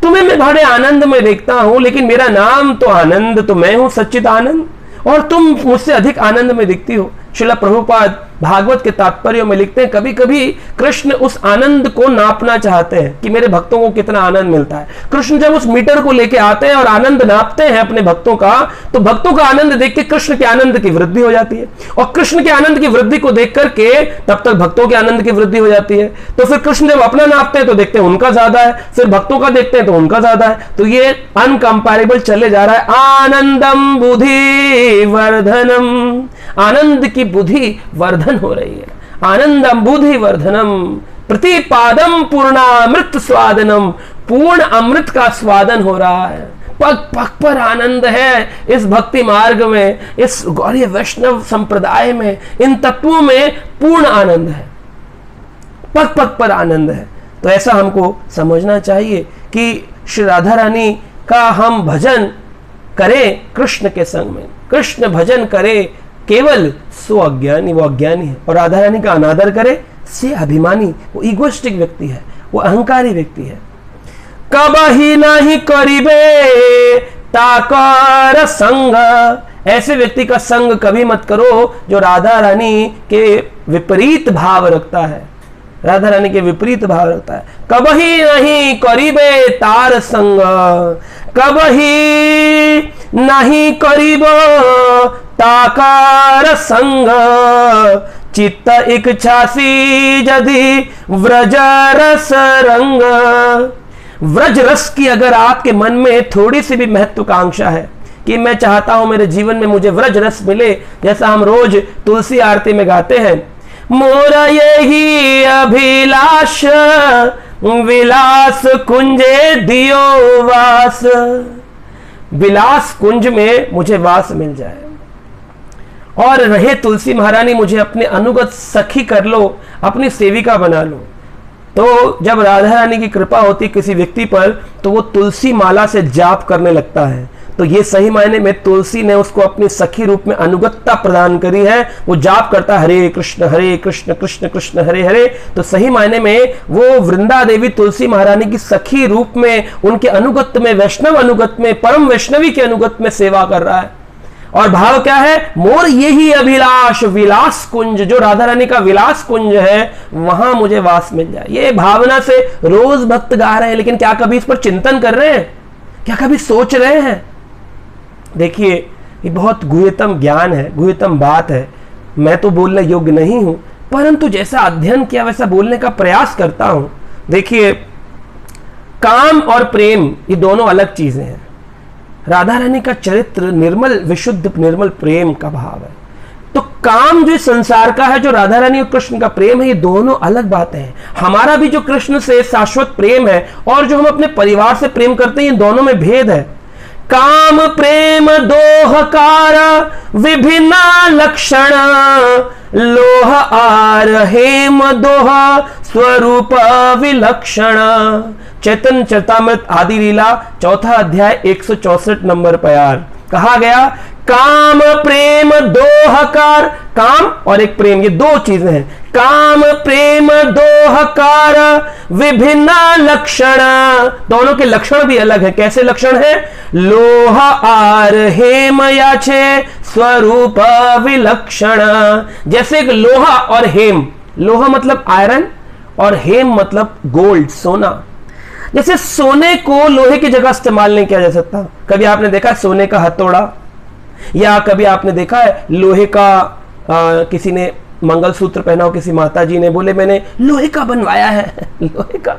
तुम्हें मैं बड़े आनंद में देखता हूं, लेकिन मेरा नाम तो आनंद, तो मैं हूं सच्चित आनंद और तुम मुझसे अधिक आनंद में दिखती हो। श्रील प्रभुपाद भागवत के तात्पर्य में लिखते हैं कभी कभी कृष्ण उस आनंद को नापना चाहते हैं कि मेरे भक्तों को कितना आनंद मिलता है। कृष्ण जब उस मीटर को लेके आते हैं और आनंद नापते हैं अपने भक्तों का, तो भक्तों का आनंद देख के कृष्ण के आनंद की वृद्धि हो जाती है, और कृष्ण के आनंद की वृद्धि को देख करके तब तक भक्तों के आनंद की वृद्धि हो जाती है। तो फिर कृष्ण जब अपना नापते हैं तो देखते हैं उनका ज्यादा है, फिर भक्तों का देखते हैं तो उनका ज्यादा है। तो ये अनकंपैरेबल चले जा रहा है। आनंदम बुद्धि वर्धनम, आनंद की बुद्धि वर्धन हो रही है। आनंदम बुद्धि वर्धनम प्रतिपादम पूर्णामृत स्वादनम, पूर्ण अमृत का स्वादन हो रहा है। पग पग पर आनंद है इस भक्ति मार्ग में, इस गौड़ीय वैष्णव संप्रदाय में, इन तत्वों में पूर्ण आनंद है, पग पग पर आनंद है। तो ऐसा हमको समझना चाहिए कि श्री राधा रानी का हम भजन करें कृष्ण के संग में। कृष्ण भजन करे केवल सो अज्ञानी, वो अज्ञानी है। और राधा रानी का अनादर करे से अभिमानी, वो इगोइस्टिक व्यक्ति है, वो अहंकारी व्यक्ति है। कबही नहीं करिबे ताकर संग, ऐसे व्यक्ति का संग कभी मत करो जो राधा रानी के विपरीत भाव रखता है, राधा रानी के विपरीत भाव रखता है। कबही नहीं करिबे तार संग, कबही नहीं करिब ताकार संग, चित्त इच्छासी यदि व्रज रस रंग। व्रज रस की अगर आपके मन में थोड़ी सी भी महत्वाकांक्षा है कि मैं चाहता हूं मेरे जीवन में मुझे व्रज रस मिले, जैसा हम रोज तुलसी आरती में गाते हैं, मोरा यही अभिलाष विलास कुंजे दियो वास, विलास कुंज में मुझे वास मिल जाए, और रहे तुलसी महारानी मुझे अपने अनुगत सखी कर लो, अपनी सेविका बना लो। तो जब राधा रानी की कृपा होती किसी व्यक्ति पर तो वो तुलसी माला से जाप करने लगता है। तो ये सही मायने में तुलसी ने उसको अपनी सखी रूप में अनुगतता प्रदान करी है। वो जाप करता हरे कृष्ण कृष्ण कृष्ण हरे हरे। तो सही मायने में वो वृंदा देवी तुलसी महारानी की सखी रूप में, उनके अनुगत में, वैष्णव अनुगत में, परम वैष्णवी के अनुगत में सेवा कर रहा है। और भाव क्या है? मोर यही अभिलाष विलास कुंज, जो राधा रानी का विलास कुंज है वहां मुझे वास मिल जाए। ये भावना से रोज भक्त गा रहे हैं, लेकिन क्या कभी इस पर चिंतन कर रहे हैं? क्या कभी सोच रहे हैं? देखिए ये बहुत गुह्यतम ज्ञान है, गुह्यतम बात है। मैं तो बोलने योग्य नहीं हूं, परंतु जैसा अध्ययन किया वैसा बोलने का प्रयास करता हूं। देखिए काम और प्रेम ये दोनों अलग चीजें हैं। राधा रानी का चरित्र निर्मल, विशुद्ध निर्मल प्रेम का भाव है। तो काम जो संसार का है, जो राधा रानी और कृष्ण का प्रेम है, ये दोनों अलग बातें हैं। हमारा भी जो कृष्ण से शाश्वत प्रेम है और जो हम अपने परिवार से प्रेम करते हैं, ये दोनों में भेद है। काम प्रेम दोहकार विभिन्न लक्षण, लोह आर हेम दोह स्वरूप विलक्षण। चैतन्य चरितामृत आदि लीला 4 अध्याय 164 नंबर प्यार कहा गया, काम प्रेम दोहकार, काम और एक प्रेम ये दो चीजें हैं, काम प्रेम दोहकार विभिन्न लक्षण, दोनों के लक्षण भी अलग है। कैसे लक्षण है? लोह आर हेम याचे स्वरूप विलक्षण। जैसे एक लोहा और हेम, लोहा मतलब आयरन और हेम मतलब गोल्ड सोना। जैसे सोने को लोहे की जगह इस्तेमाल नहीं किया जा सकता। कभी आपने देखा है सोने का हथौड़ा, या कभी आपने देखा है लोहे का किसी ने मंगलसूत्र पहना हो, किसी माता जी ने बोले मैंने लोहे का बनवाया है लोहे का।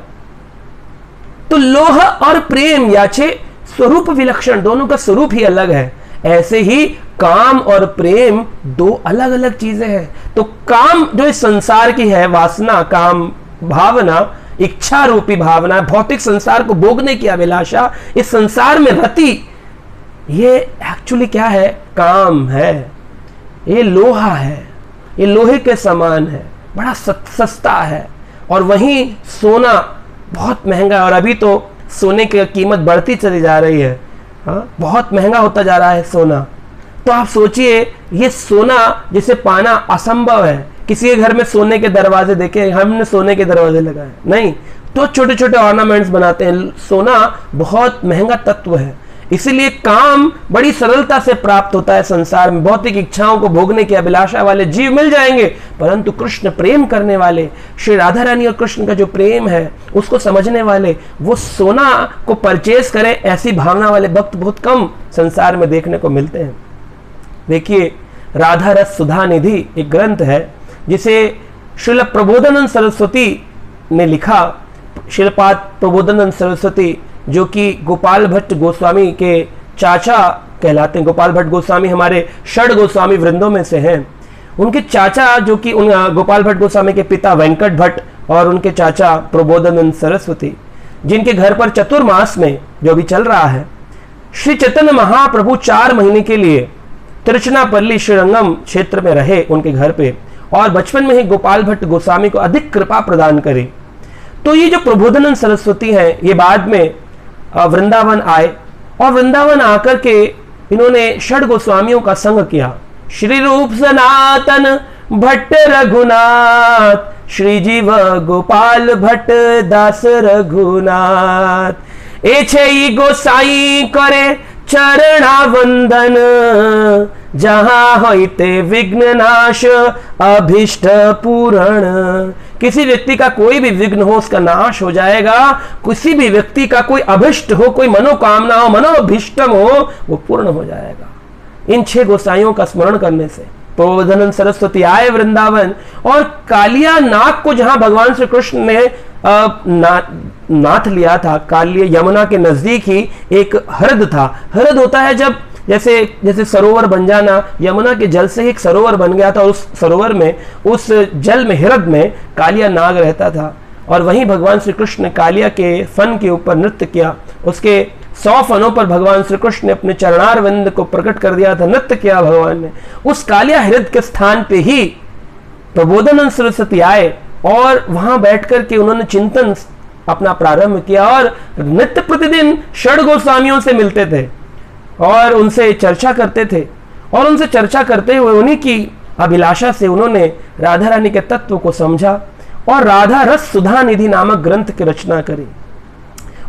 तो लोह और प्रेम याचे स्वरूप विलक्षण, दोनों का स्वरूप ही अलग है। ऐसे ही काम और प्रेम दो अलग अलग चीजें हैं। तो काम जो इस संसार की है, वासना, काम, भावना, इच्छा रूपी भावना, भौतिक संसार को भोगने की अभिलाषा, इस संसार में रति, ये एक्चुअली क्या है? काम है। ये लोहा है, ये लोहे के समान है, बड़ा सस्ता है। और वहीं सोना बहुत महंगा है, और अभी तो सोने की कीमत बढ़ती चली जा रही है। हाँ, बहुत महंगा होता जा रहा है सोना। तो आप सोचिए, ये सोना जिसे पाना असंभव है। किसी के घर में सोने के दरवाजे देखे? हमने सोने के दरवाजे लगाए नहीं, तो छोटे छोटे ऑर्नामेंट्स बनाते हैं। सोना बहुत महंगा तत्व है, इसीलिए काम बड़ी सरलता से प्राप्त होता है संसार में। भौतिक इच्छाओं को भोगने की अभिलाषा वाले जीव मिल जाएंगे, परंतु कृष्ण प्रेम करने वाले, श्री राधा रानी और कृष्ण का जो प्रेम है उसको समझने वाले, वो सोना को परचेज करें ऐसी भावना वाले भक्त बहुत कम संसार में देखने को मिलते हैं। देखिए, राधा रस सुधा निधि एक ग्रंथ है जिसे श्रील प्रबोधानंद सरस्वती ने लिखा। श्रीलपाद प्रबोधानंद सरस्वती जो कि गोपाल भट्ट गोस्वामी के चाचा कहलाते हैं। गोपाल भट्ट गोस्वामी हमारे षड गोस्वामी वृंदों में से हैं। उनके चाचा जो कि गोपाल भट्ट गोस्वामी के पिता वेंकट भट्ट और उनके चाचा प्रबोधानंद सरस्वती, जिनके घर पर चतुर्मास में जो भी चल रहा है, श्री चैतन्य महाप्रभु 4 महीने के लिए तिरुचनापल्ली श्रीरंगम क्षेत्र में रहे उनके घर पे, और बचपन में ही गोपाल भट्ट गोस्वामी को अधिक कृपा प्रदान करी। तो ये जो प्रबोधानंद सरस्वती हैं, ये बाद में वृंदावन आए, और वृंदावन आकर के इन्होंने षड गोस्वामियों का संग किया। श्री रूप सनातन भट्ट रघुनाथ, श्री जीव गोपाल भट्ट दास रघुनाथ। एछे गोसाई करे चरणा वंदन, जहां होते विघ्न नाश अभिष्ट पूरण। किसी व्यक्ति का कोई भी विघ्न हो उसका नाश हो जाएगा। किसी भी व्यक्ति का कोई अभिष्ट हो, कोई मनोकामना हो, मनोभिष्टम हो, वो पूर्ण हो जाएगा इन 6 गोसाइयों का स्मरण करने से। प्रबोधानंद सरस्वती आए वृंदावन, और कालिया नाग को जहां भगवान श्री कृष्ण ने नाथ लिया था, कालिया यमुना के नजदीक ही एक हृद था। हृद होता है जब जैसे सरोवर बन जाना, यमुना के जल से ही एक सरोवर बन गया था, उस सरोवर में, उस जल में, हृद में कालिया नाग रहता था। और वहीं भगवान श्री कृष्ण ने कालिया के फन के ऊपर नृत्य किया। उसके 100 फनों पर भगवान श्री कृष्ण ने अपने चरणारविंद को प्रकट कर दिया था, नृत्य किया भगवान ने। उस कालिया हृद के स्थान पे ही प्रबोधानंद सरस्वती आए, और वहां बैठकर के उन्होंने चिंतन अपना प्रारंभ किया, और नित्य प्रतिदिन षड गोस्वामियों से मिलते थे और उनसे चर्चा करते थे। और उनसे चर्चा करते हुए उन्हीं की अभिलाषा से उन्होंने राधा रानी के तत्व को समझा, और राधा रस सुधा निधि नामक ग्रंथ की रचना करी।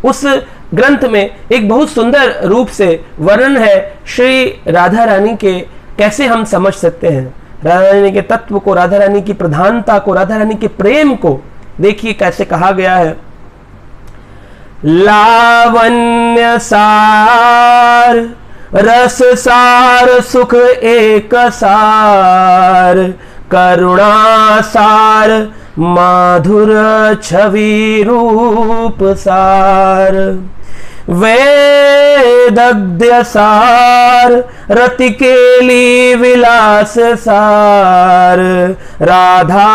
उस ग्रंथ में एक बहुत सुंदर रूप से वर्णन है श्री राधा रानी के, कैसे हम समझ सकते हैं राधा रानी के तत्व को, राधा रानी की प्रधानता को, राधा रानी के प्रेम को। देखिए कैसे कहा गया है। लावण्य सार रस सार सुख एक सार, करुणा सार माधुर छवि रूप सार, वेदग्ध्य सार रतिकेली विलास सार, राधा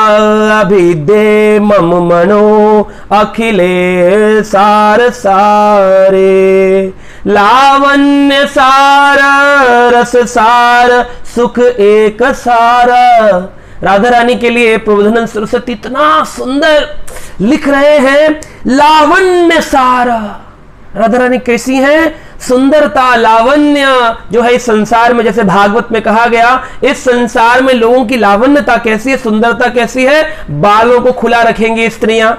अभिदे मम मनो अखिले सार सारे। लावण्य सार रस सार सुख एक सार, राधा रानी के लिए प्रबोधानंद सरस्वती इतना सुंदर लिख रहे हैं, लावण्य सारा। राधा रानी कैसी हैं? सुंदरता, लावण्य जो है इस संसार में, जैसे भागवत में कहा गया, इस संसार में लोगों की लावण्यता कैसी है, सुंदरता कैसी है? बालों को खुला रखेंगी स्त्रियां,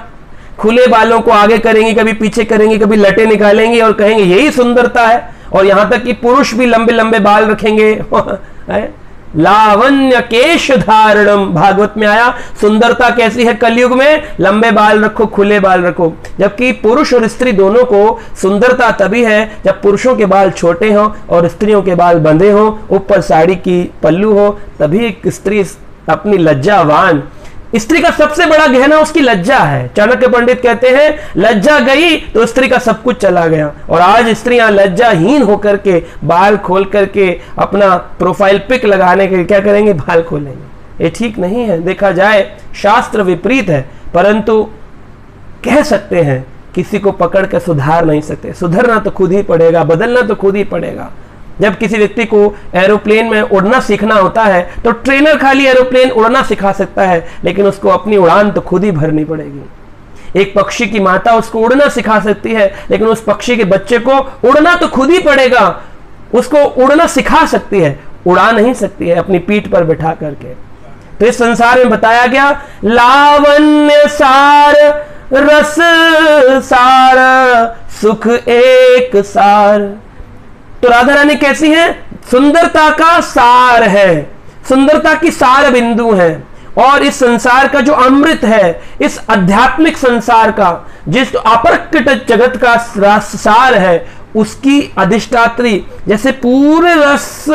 खुले बालों को आगे करेंगी, कभी पीछे करेंगी, कभी लटे निकालेंगी और कहेंगे यही सुंदरता है। और यहां तक कि पुरुष भी लंबे लंबे बाल रखेंगे। लावण्य केश धारणम, भागवत में आया। सुंदरता कैसी है कलयुग में? लंबे बाल रखो, खुले बाल रखो। जबकि पुरुष और स्त्री दोनों को सुंदरता तभी है जब पुरुषों के बाल छोटे हो और स्त्रियों के बाल बंधे हो, ऊपर साड़ी की पल्लू हो, तभी एक स्त्री अपनी लज्जावान। स्त्री का सबसे बड़ा गहना उसकी लज्जा है। चाणक्य पंडित कहते हैं लज्जा गई तो स्त्री का सब कुछ चला गया। और आज स्त्रियां लज्जाहीन होकर के बाल खोल करके अपना प्रोफाइल पिक लगाने के लिए क्या करेंगे? बाल खोलेंगे। ये ठीक नहीं है, देखा जाए शास्त्र विपरीत है, परंतु कह सकते हैं किसी को पकड़ कर सुधार नहीं सकते। सुधरना तो खुद ही पड़ेगा, बदलना तो खुद ही पड़ेगा। जब किसी व्यक्ति को एरोप्लेन में उड़ना सीखना होता है तो ट्रेनर खाली एरोप्लेन उड़ना सिखा सकता है, लेकिन उसको अपनी उड़ान तो खुद ही भरनी पड़ेगी। एक पक्षी की माता उसको उड़ना सिखा सकती है, लेकिन उस पक्षी के बच्चे को उड़ना तो खुद ही पड़ेगा। उसको उड़ना सिखा सकती है, उड़ा नहीं सकती है अपनी पीठ पर बैठा करके। तो इस संसार में बताया गया लावण्य सार, रस सार, सुख एक सार। तो राधा रानी कैसी है? सुंदरता का सार है, सुंदरता की सार बिंदु है। और इस संसार का जो अमृत है, इस आध्यात्मिक संसार का, जिस अपरकट जगत का सार है, उसकी अधिष्ठात्री। जैसे पूरे रस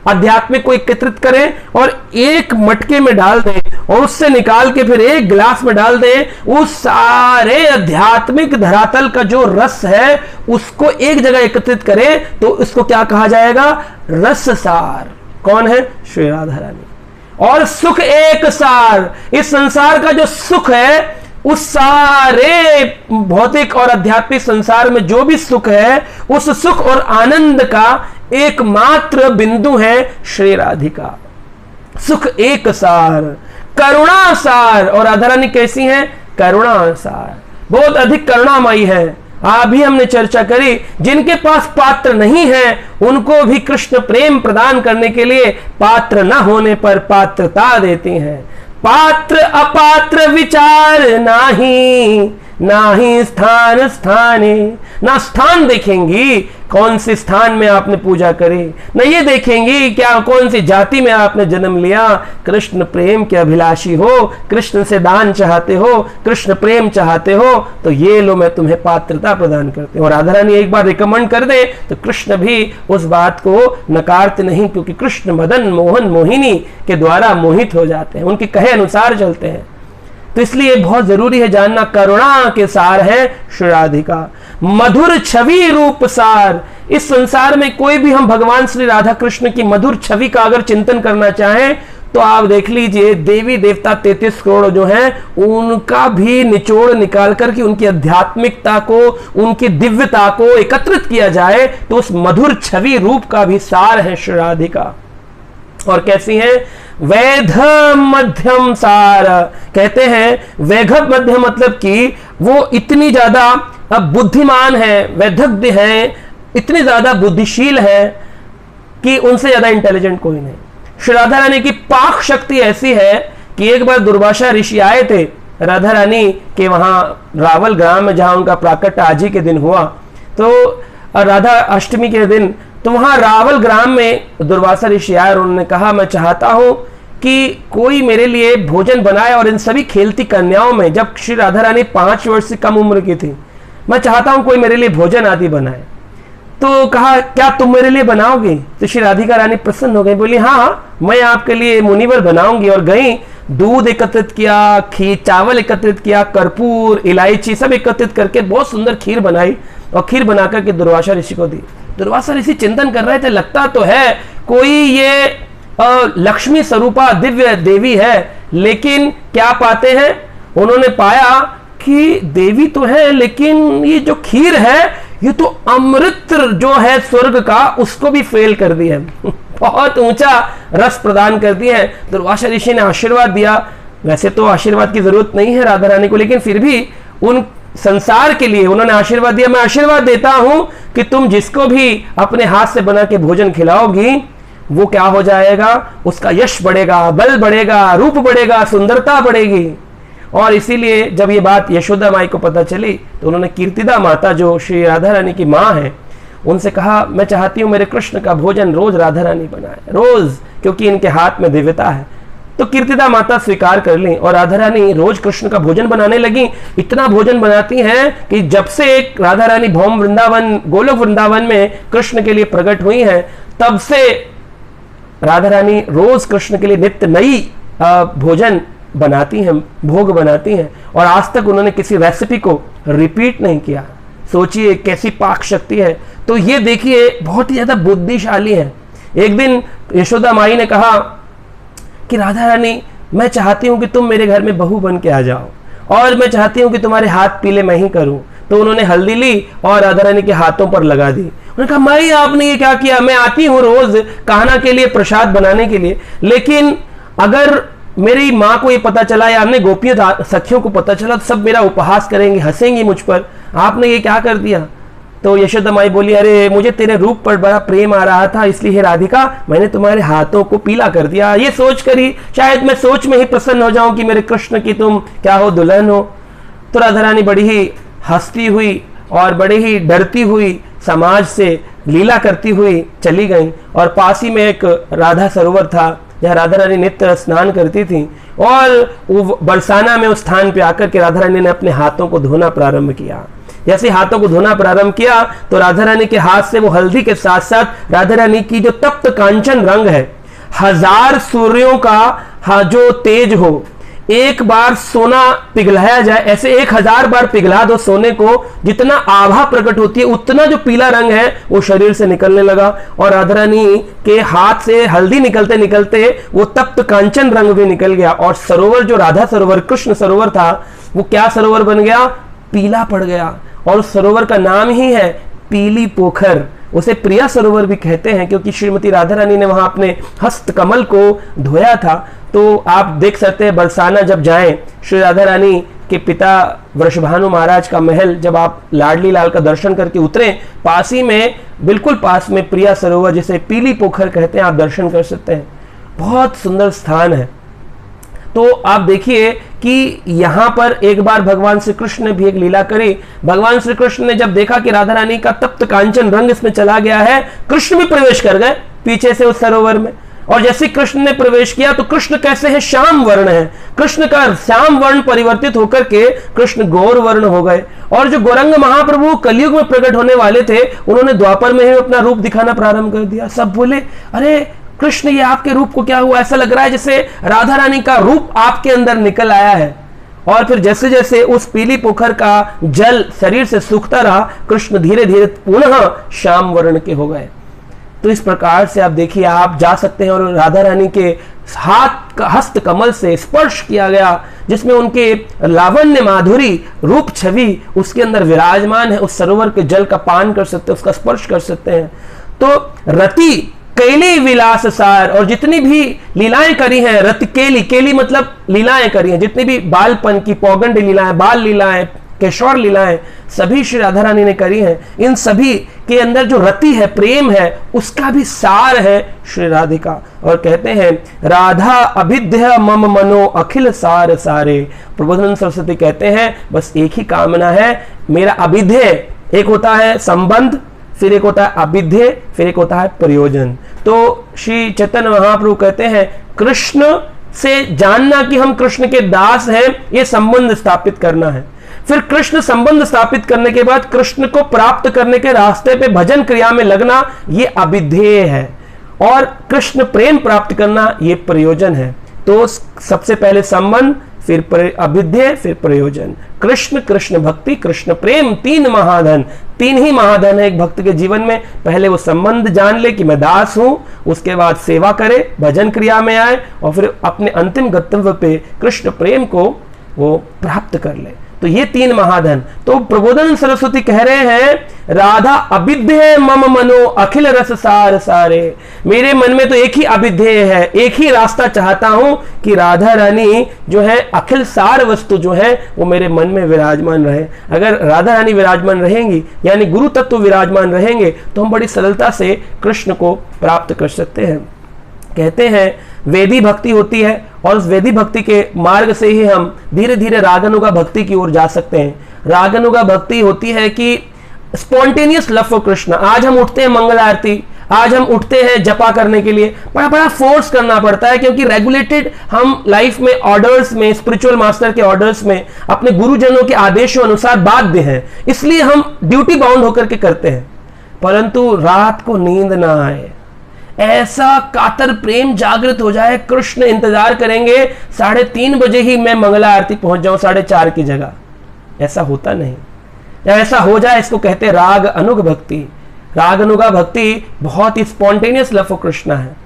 आध्यात्मिक को एकत्रित करें और एक मटके में डाल दें और उससे निकाल के फिर एक गिलास में डाल दें, उस सारे आध्यात्मिक धरातल का जो रस है उसको एक जगह एकत्रित करें तो उसको क्या कहा जाएगा? रस सार। कौन है? श्री राधा रानी। और सुख एक सार, इस संसार का जो सुख है, उस सारे भौतिक और आध्यात्मिक संसार में जो भी सुख है, उस सुख और आनंद का एकमात्र बिंदु है श्री राधिका। सुख एक सार, करुणा सार। और राधा रानी कैसी हैं? करुणा सार, बहुत अधिक करुणामयी है। अभी हमने चर्चा करी, जिनके पास पात्र नहीं है उनको भी कृष्ण प्रेम प्रदान करने के लिए पात्र न होने पर पात्रता देती हैं। पात्र अपात्र विचार नाही, नाही स्थान स्थाने। ना स्थान देखेंगी कौन से स्थान में आपने पूजा करी, न ये देखेंगी क्या कौन सी जाति में आपने जन्म लिया। कृष्ण प्रेम के अभिलाषी हो, कृष्ण से दान चाहते हो, कृष्ण प्रेम चाहते हो, तो ये लो मैं तुम्हें पात्रता प्रदान करते हूँ। और राधा रानी एक बार रिकमेंड कर दे तो कृष्ण भी उस बात को नकारते नहीं, क्योंकि कृष्ण मदन मोहन मोहिनी के द्वारा मोहित हो जाते हैं, उनके कहे अनुसार चलते हैं। तो इसलिए बहुत जरूरी है जानना, करुणा के सार है श्री राधिका। मधुर छवि रूप सार। इस संसार में कोई भी हम भगवान श्री राधा कृष्ण की मधुर छवि का अगर चिंतन करना चाहें तो आप देख लीजिए, देवी देवता 33 करोड़ जो हैं उनका भी निचोड़ निकाल कर कि उनकी आध्यात्मिकता को, उनकी दिव्यता को एकत्रित किया जाए तो उस मधुर छवि रूप का भी सार है श्री राधिका। और कैसी है? वैध मध्यम सार। कहते हैं वैघ मध्य मतलब कि वो इतनी ज्यादा बुद्धिमान है, वैधज्ञ है, इतनी ज्यादा बुद्धिशील है कि उनसे ज्यादा इंटेलिजेंट कोई नहीं। श्री राधा रानी की पाक शक्ति ऐसी है कि एक बार दुर्वासा ऋषि आए थे राधा रानी के वहां रावल ग्राम में, जहां उनका प्राकट्य आज ही के दिन हुआ, तो राधा अष्टमी के दिन, तो वहां रावल ग्राम में दुर्वासा ऋषि आए और उन्होंने कहा मैं चाहता हूं कि कोई मेरे लिए भोजन बनाए। और इन सभी खेलती कन्याओं में जब श्री राधा रानी 5 वर्ष से कम उम्र की थी, मैं चाहता हूं कोई मेरे लिए भोजन आदि बनाए। तो कहा क्या तुम मेरे लिए बनाओगी? तो श्री राधिका रानी प्रसन्न हो गई, बोली हाँ मैं आपके लिए मुनिवर बनाऊंगी। और गई, दूध एकत्रित किया, खीर चावल एकत्रित किया, कर्पूर इलायची सब एकत्रित करके बहुत सुंदर खीर बनाई और खीर बनाकर के दुर्वासा ऋषि को दी। दुर्वासा ऋषि चिंतन कर रहे थे, लगता तो है कोई ये लक्ष्मी स्वरूपा दिव्य देवी है, लेकिन क्या पाते हैं? उन्होंने पाया कि देवी तो है लेकिन ये जो खीर है ये तो अमृत जो है स्वर्ग का उसको भी फेल कर दिया। बहुत ऊंचा रस प्रदान करती हैं। दुर्वासा ऋषि ने आशीर्वाद दिया। वैसे तो आशीर्वाद की जरूरत नहीं है राधा रानी को, लेकिन फिर भी उन संसार के लिए उन्होंने आशीर्वाद दिया। मैं आशीर्वाद देता हूं कि तुम जिसको भी अपने हाथ से बना के भोजन खिलाओगी वो क्या हो जाएगा, उसका यश बढ़ेगा, बल बढ़ेगा, रूप बढ़ेगा, सुंदरता बढ़ेगी। और इसीलिए जब ये बात यशोदा माई को पता चली तो उन्होंने कीर्तिदा माता जो श्री राधा रानी की माँ है उनसे कहा, मैं चाहती हूँ मेरे कृष्ण का भोजन रोज राधा रानी बनाए, रोज, क्योंकि इनके हाथ में दिव्यता है। तो कीर्तिदा माता स्वीकार कर ली और राधा रानी रोज कृष्ण का भोजन बनाने लगी। इतना भोजन बनाती हैं कि जब से एक राधा रानी भौम वृंदावन, गोलोक वृंदावन में कृष्ण के लिए प्रकट हुई हैं, तब से राधा रानी रोज कृष्ण के लिए नित्य नई भोजन बनाती हैं, भोग बनाती हैं, और आज तक उन्होंने किसी रेसिपी को रिपीट नहीं किया। सोचिए कैसी पाक शक्ति है। तो ये देखिए बहुत ही ज्यादा बुद्धिशाली है। एक दिन यशोदा माई ने कहा कि राधा रानी, मैं चाहती हूं कि तुम मेरे घर में बहू बन के आ जाओ और मैं चाहती हूं कि तुम्हारे हाथ पीले मैं ही करूं। तो उन्होंने हल्दी ली और राधा रानी के हाथों पर लगा दी। उन्होंने कहा, माई आपने ये क्या किया, मैं आती हूं रोज कान्हा के लिए प्रसाद बनाने के लिए, लेकिन अगर मेरी माँ को ये पता चला या हमने गोपियों सखियों को पता चला तो सब मेरा उपहास करेंगे, हंसेंगी मुझ पर, आपने ये क्या कर दिया। तो यशोदा माई बोली, अरे मुझे तेरे रूप पर बड़ा प्रेम आ रहा था, इसलिए हे राधिका मैंने तुम्हारे हाथों को पीला कर दिया, ये सोच कर ही शायद मैं सोच में ही प्रसन्न हो जाऊं कि मेरे कृष्ण की तुम क्या हो, दुल्हन हो। तो राधा रानी बड़ी ही हंसती हुई और बड़ी ही डरती हुई समाज से लीला करती हुई चली गई। और पास ही में एक राधा सरोवर था जहाँ राधा रानी नित्य स्नान करती थी, और वो बरसाना में उस स्थान पे आकर के राधा रानी ने अपने हाथों को धोना प्रारंभ किया। जैसे हाथों को धोना प्रारंभ किया तो राधा रानी के हाथ से वो हल्दी के साथ साथ राधा रानी की जो तप्त कांचन रंग है, 1000 सूर्यों का जो तेज हो, एक बार सोना पिघलाया जाए ऐसे 1000 बार पिघला दो सोने को, जितना आभा प्रकट होती है उतना जो पीला रंग है वो शरीर से निकलने लगा। और राधा रानी के हाथ से हल्दी निकलते निकलते वो तप्त कांचन रंग भी निकल गया, और सरोवर जो राधा सरोवर कृष्ण सरोवर था वो क्या सरोवर बन गया, पीला पड़ गया। और उस सरोवर का नाम ही है पीली पोखर। उसे प्रिया सरोवर भी कहते हैं क्योंकि श्रीमती राधा रानी ने वहां अपने हस्त कमल को धोया था। तो आप देख सकते हैं बरसाना जब जाएं, श्री राधा रानी के पिता वृषभानु महाराज का महल जब आप लाडली लाल का दर्शन करके उतरे, पास ही में, बिल्कुल पास में प्रिया सरोवर जिसे पीली पोखर कहते हैं, आप दर्शन कर सकते हैं। बहुत सुंदर स्थान है। तो आप देखिए कि यहाँ पर एक बार भगवान श्री कृष्ण ने भी एक लीला करी। भगवान श्री कृष्ण ने जब देखा कि राधा रानी का तप्त कांचन रंग इसमें चला गया है, कृष्ण भी प्रवेश कर गए पीछे से उस सरोवर में। और जैसे कृष्ण ने प्रवेश किया तो कृष्ण कैसे है, श्याम वर्ण है, कृष्ण का श्याम वर्ण परिवर्तित होकर के कृष्ण गौर वर्ण हो गए। और जो गौरंग महाप्रभु कलयुग में प्रकट होने वाले थे, उन्होंने द्वापर में ही अपना रूप दिखाना प्रारंभ कर दिया। सब बोले, अरे कृष्ण ये आपके रूप को क्या हुआ, ऐसा लग रहा है जैसे राधा रानी का रूप आपके अंदर निकल आया है। और फिर जैसे जैसे उस पीली पोखर का जल शरीर से सूखता रहा, कृष्ण धीरे धीरे पुनः श्याम वर्ण के हो गए। तो इस प्रकार से आप देखिए, आप जा सकते हैं और राधा रानी के हाथ का हस्त कमल से स्पर्श किया गया, जिसमें उनके लावण्य माधुरी रूप छवि उसके अंदर विराजमान है। उस सरोवर के जल का पान कर सकते हैं, उसका स्पर्श कर सकते हैं। तो रति केली विलास सार, और जितनी भी लीलाएं करी हैं, रति केली, केली मतलब लीलाएं करी हैं, जितनी भी बालपन की पौगंड लीलाएं, बाल लीलाएं, किशोर लीलाएं, सभी श्री राधा रानी ने करी हैं। इन सभी के अंदर जो रति है, प्रेम है, उसका भी सार है श्री राधिका। और कहते हैं, राधा अभिध्य मम मनो अखिल सार सारे। प्रबोधानंद सरस्वती कहते हैं, बस एक ही कामना है मेरा अभिध्य, एक होता है संबंध, फिर एक होता है अभिध्य, फिर एक होता है प्रयोजन। तो श्री चैतन्य महाप्रभु कहते हैं, कृष्ण से जानना कि हम कृष्ण के दास हैं, ये संबंध स्थापित करना है। फिर कृष्ण संबंध स्थापित करने के बाद कृष्ण को प्राप्त करने के रास्ते पे भजन क्रिया में लगना, ये अभिधेय है। और कृष्ण प्रेम प्राप्त करना, ये प्रयोजन है। तो सबसे पहले संबंध, फिर अभिधेय, फिर प्रयोजन। कृष्ण, कृष्ण भक्ति, कृष्ण प्रेम, 3 महाधन, 3 ही महाधन है एक भक्त के जीवन में। पहले वो संबंध जान ले कि मैं दास हूं, उसके बाद सेवा करे, भजन क्रिया में आए, और फिर अपने अंतिम गंतव्य पे कृष्ण प्रेम को वो प्राप्त कर ले। तो ये 3 महाधन। तो प्रबोधानंद सरस्वती कह रहे हैं राधा अविद्य मम मनो अखिल रस सार सारे, मेरे मन में तो एक ही अविध्येय है, एक ही रास्ता चाहता हूं कि राधा रानी जो है अखिल सार वस्तु जो है वो मेरे मन में विराजमान रहे। अगर राधा रानी विराजमान रहेंगी यानी गुरु तत्व विराजमान रहेंगे तो हम बड़ी सरलता से कृष्ण को प्राप्त कर सकते हैं। कहते हैं वेदी भक्ति होती है और उस वेदी भक्ति के मार्ग से ही हम धीरे धीरे रागानुगा भक्ति की ओर जा सकते हैं। रागानुगा भक्ति होती है कि स्पॉन्टेनियस लव फॉर कृष्ण। आज हम उठते हैं मंगल आरती, आज हम उठते हैं जपा करने के लिए, बड़ा बड़ा फोर्स करना पड़ता है क्योंकि रेगुलेटेड हम लाइफ में ऑर्डर्स में, स्पिरिचुअल मास्टर के ऑर्डर्स में, अपने गुरुजनों के आदेशों अनुसार बाध्य हैं, इसलिए हम ड्यूटी बाउंड होकर के करते हैं। परंतु रात को नींद ना आए, ऐसा कातर प्रेम जागृत हो जाए, कृष्ण इंतजार करेंगे 3:30 बजे ही मैं मंगला आरती पहुंच जाऊं 4:30 की जगह, ऐसा होता नहीं। या ऐसा हो जाए इसको कहते हैं राग अनुग भक्ति। राग अनुगा भक्ति बहुत ही स्पॉन्टेनियस लव फॉर कृष्ण है।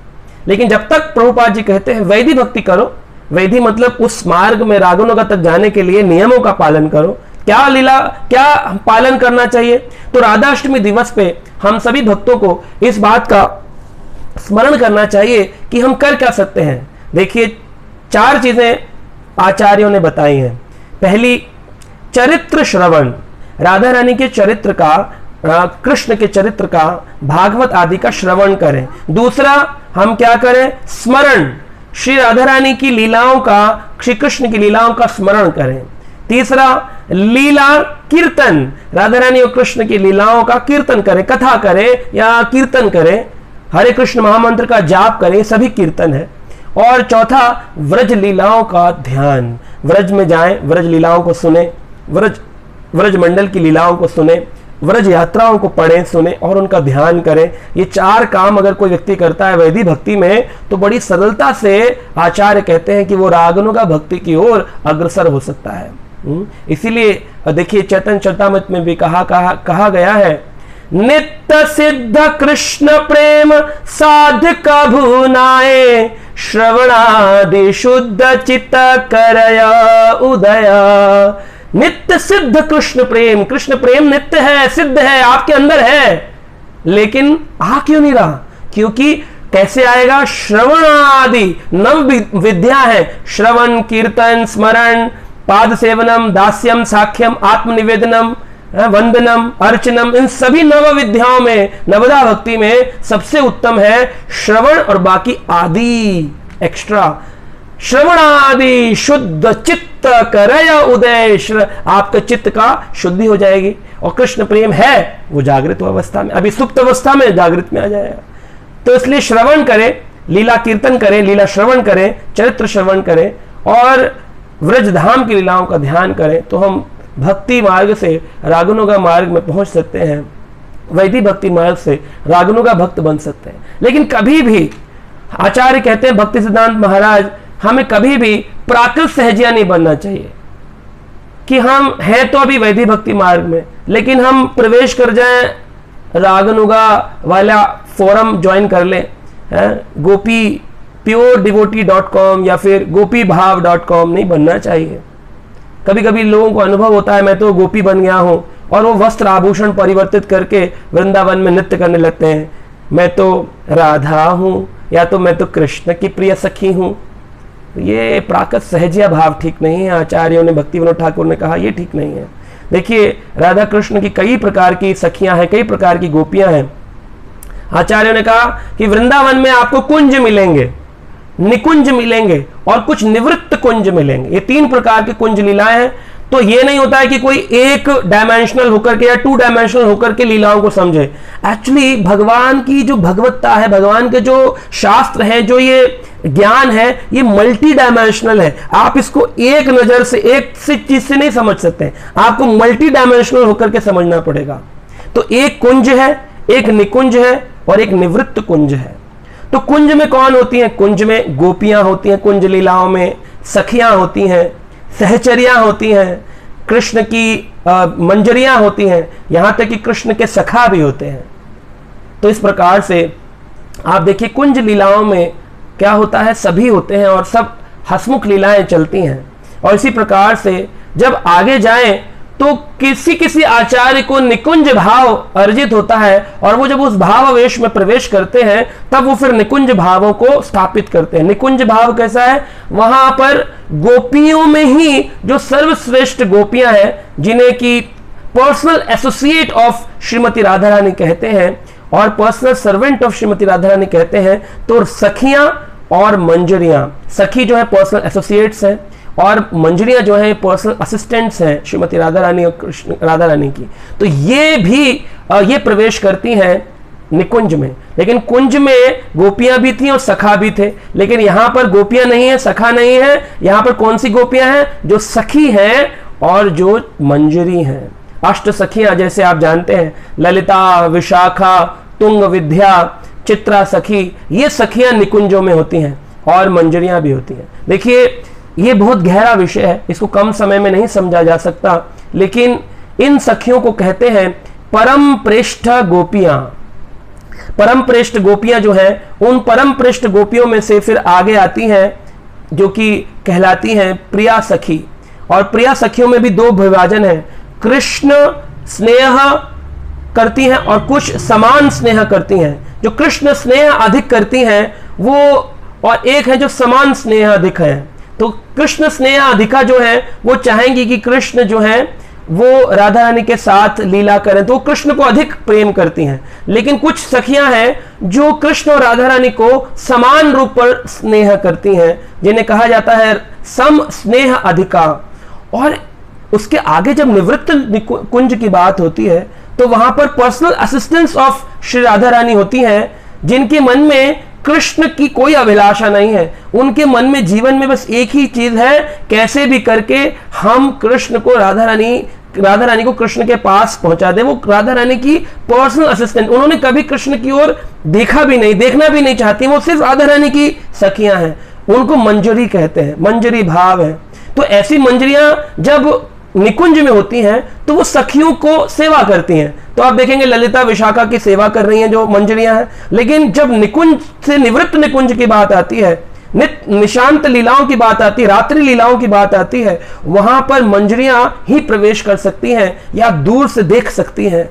लेकिन जब तक प्रभुपाद जी कहते हैं वैधि भक्ति करो, वैधि मतलब उस मार्ग में रागानुगा तक जाने के लिए नियमों का पालन करो। क्या लीला, क्या पालन करना चाहिए? तो राधाष्टमी दिवस पे हम सभी भक्तों को इस बात का स्मरण करना चाहिए कि हम कर क्या सकते हैं। देखिए 4 चीजें आचार्यों ने बताई हैं। पहली, चरित्र श्रवण, राधा रानी के चरित्र का, कृष्ण के चरित्र का, भागवत आदि का श्रवण करें। दूसरा, हम क्या करें? स्मरण, श्री राधा रानी की लीलाओं का, श्री कृष्ण की लीलाओं का स्मरण करें। तीसरा, लीला कीर्तन, राधा रानी और कृष्ण की लीलाओं का कीर्तन करें, कथा करें या कीर्तन करें, हरे कृष्ण महामंत्र का जाप करें, सभी कीर्तन है। और चौथा, व्रज लीलाओं का ध्यान, व्रज में जाएं, व्रज लीलाओं को सुने, व्रज मंडल की लीलाओं को सुने, व्रज यात्राओं को पढ़ें, सुने और उनका ध्यान करें। ये 4 काम अगर कोई व्यक्ति करता है वैदिक भक्ति में तो बड़ी सरलता से आचार्य कहते हैं कि वो रागानुगा भक्ति की ओर अग्रसर हो सकता है। इसीलिए देखिए चैतन्य चरितामृत में भी कहा गया है, नित्य सिद्ध कृष्ण प्रेम साधक भुनाए, श्रवणादि शुद्ध चित्त करया उदया। नित्य सिद्ध कृष्ण प्रेम, कृष्ण प्रेम नित्य है, सिद्ध है, आपके अंदर है, लेकिन आ क्यों नहीं रहा? क्योंकि कैसे आएगा? श्रवण आदि नव विद्या है, श्रवण, कीर्तन, स्मरण, पाद सेवनम, दास्यम, साख्यम, आत्मनिवेदनम, वंदनम, अर्चनम, इन सभी नव विद्याओं में, नवदा भक्ति में सबसे उत्तम है श्रवण और बाकी आदि एक्स्ट्रा। श्रवण आदि शुद्ध चित्त करया उदय, आपका चित्त का शुद्धि हो जाएगी और कृष्ण प्रेम है वो जागृत अवस्था में, अभी सुप्त अवस्था में जागृत में आ जाएगा। तो इसलिए श्रवण करें, लीला कीर्तन करें, लीला श्रवण करें, चरित्र श्रवण करें और व्रज धाम की लीलाओं का ध्यान करें, तो हम भक्ति मार्ग से रागानुगा मार्ग में पहुंच सकते हैं, वैदिक भक्ति मार्ग से रागानुगा भक्त बन सकते हैं। लेकिन कभी भी आचार्य कहते हैं, भक्ति सिद्धांत महाराज, हमें कभी भी प्राकृत सहजिया नहीं बनना चाहिए कि हम हैं तो अभी वैदिक भक्ति मार्ग में, लेकिन हम प्रवेश कर जाएं रागानुगा वाला फोरम ज्वाइन कर लें, गोपी puredevote.com या फिर gopiभाव.com नहीं बनना चाहिए। कभी कभी लोगों को अनुभव होता है मैं तो गोपी बन गया हूं और वो वस्त्र आभूषण परिवर्तित करके वृंदावन में नृत्य करने लगते हैं, मैं तो राधा हूं या तो मैं तो कृष्ण की प्रिय सखी हूं। ये प्राकृत सहजिया भाव ठीक नहीं है। आचार्यों ने, भक्ति विनोद ठाकुर ने कहा ये ठीक नहीं है। देखिए राधा कृष्ण की कई प्रकार की सखियां हैं, कई प्रकार की गोपियां हैं। आचार्यों ने कहा कि वृंदावन में आपको कुंज मिलेंगे, निकुंज मिलेंगे और कुछ निवृत्त कुंज मिलेंगे। ये 3 प्रकार के कुंज लीलाएं हैं। तो ये नहीं होता है कि कोई एक डायमेंशनल होकर के या 2 डायमेंशनल होकर के लीलाओं को समझे। एक्चुअली भगवान की जो भगवत्ता है, भगवान के जो शास्त्र हैं, जो ये ज्ञान है, ये मल्टी डायमेंशनल है। आप इसको एक नजर से, एक चीज से नहीं समझ सकते, आपको मल्टी डायमेंशनल होकर के समझना पड़ेगा। तो एक कुंज है, एक निकुंज है और एक निवृत्त कुंज है। तो कुंज में कौन होती हैं? कुंज में गोपियां होती हैं, कुंज लीलाओं में सखियां होती हैं, सहचरियां होती हैं, कृष्ण की मंजरियां होती हैं, यहां तक कि कृष्ण के सखा भी होते हैं। तो इस प्रकार से आप देखिए कुंज लीलाओं में क्या होता है, सभी होते हैं और सब हसमुख लीलाएं चलती हैं। और इसी प्रकार से जब आगे जाएं तो किसी किसी आचार्य को निकुंज भाव अर्जित होता है, और वो जब उस भावावेश में प्रवेश करते हैं तब वो फिर निकुंज भावों को स्थापित करते हैं। निकुंज भाव कैसा है? वहां पर गोपियों में ही जो सर्वश्रेष्ठ गोपियां हैं, जिन्हें की personal associate of Shrimati Radha Rani कहते हैं और personal servant of Shrimati Radha Rani कहते हैं, तो सखियां और मंजरियां, सखी जो है पर्सनल एसोसिएट्स हैं और मंजरियां जो है पर्सनल असिस्टेंट्स हैं श्रीमती राधा रानी और कृष्ण राधा रानी की। तो ये भी ये प्रवेश करती हैं निकुंज में। लेकिन कुंज में गोपियां भी थी और सखा भी थे, लेकिन यहां पर गोपियां नहीं है, सखा नहीं है। यहां पर कौन सी गोपियां हैं? जो सखी हैं और जो मंजरी हैं। अष्ट सखियां जैसे आप जानते हैं, ललिता, विशाखा, तुंग, विद्या, चित्रा सखी, ये सखियां निकुंजों में होती हैं और मंजरियां भी होती हैं। देखिए ये बहुत गहरा विषय है, इसको कम समय में नहीं समझा जा सकता, लेकिन इन सखियों को कहते हैं परम प्रेष्ठ गोपियां। परम प्रेष्ठ गोपियां जो है, उन परम प्रेष्ठ गोपियों में से फिर आगे आती हैं जो कि कहलाती हैं प्रिया सखी। और प्रिया सखियों में भी दो विभाजन है, कृष्ण स्नेह करती हैं और कुछ समान स्नेह करती हैं। जो कृष्ण स्नेह अधिक करती हैं वो, और एक है जो समान स्नेह अधिक है। तो कृष्ण स्नेह अधिका जो है वो चाहेंगी कि कृष्ण जो है वो राधा रानी के साथ लीला करें, तो कृष्ण को अधिक प्रेम करती हैं। लेकिन कुछ सखियां हैं जो कृष्ण और राधा रानी को समान रूप पर स्नेह करती हैं, जिन्हें कहा जाता है सम स्नेह अधिका। और उसके आगे जब निवृत्त कुंज की बात होती है तो वहां पर personal assistants of Shri Radha Rani होती हैं, जिनके मन में कृष्ण की कोई अभिलाषा नहीं है। उनके मन में जीवन में बस एक ही चीज है, कैसे भी करके हम कृष्ण को राधा रानी को कृष्ण के पास पहुंचा दें। वो राधा रानी की पर्सनल असिस्टेंट, उन्होंने कभी कृष्ण की ओर देखा भी नहीं, देखना भी नहीं चाहती, वो सिर्फ राधा रानी की सखियां हैं। उनको मंजरी कहते हैं, मंजरी भाव है। तो ऐसी मंजरियां जब निकुंज में होती हैं तो वो सखियों को सेवा करती हैं। तो आप देखेंगे ललिता, विशाखा की सेवा कर रही हैं जो मंजरियां हैं। लेकिन जब निकुंज से निवृत्त निकुंज की बात आती है, निशांत लीलाओं की बात आती है, रात्रि लीलाओं की बात आती है, वहां पर मंजरियां ही प्रवेश कर सकती हैं या दूर से देख सकती हैं।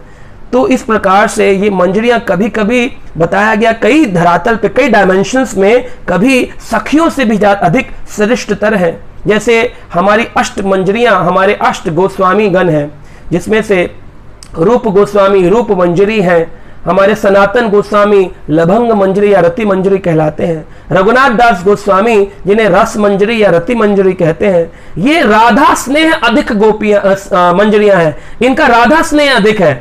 तो इस प्रकार से ये मंजरियां कभी कभी बताया गया कई धरातल पे, कई डायमेंशंस में, कभी सखियों से भी अधिक श्रेष्ठतर है। जैसे हमारी अष्ट मंजरियां, हमारे अष्ट गोस्वामी गण हैं, जिसमें से रूप गोस्वामी रूप मंजरी है, हमारे सनातन गोस्वामी लभंग मंजरी या रति मंजरी कहलाते हैं, रघुनाथ दास गोस्वामी जिन्हें रस मंजरी या रति मंजरी कहते हैं। ये राधा स्नेह अधिक गोपियां मंजरियां हैं, इनका राधा स्नेह अधिक है।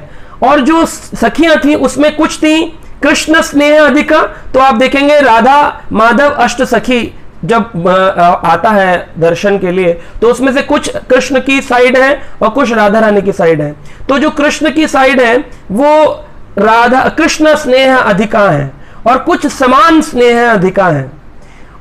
और जो सखियां थी उसमें कुछ थी कृष्ण स्नेह अधिका। तो आप देखेंगे राधा माधव अष्ट सखी जब आता है दर्शन के लिए, तो उसमें से कुछ कृष्ण की साइड है और कुछ राधा रानी की साइड है। तो जो कृष्ण की साइड है वो राधा कृष्ण स्नेह अधिका है और कुछ समान स्नेह अधिका है।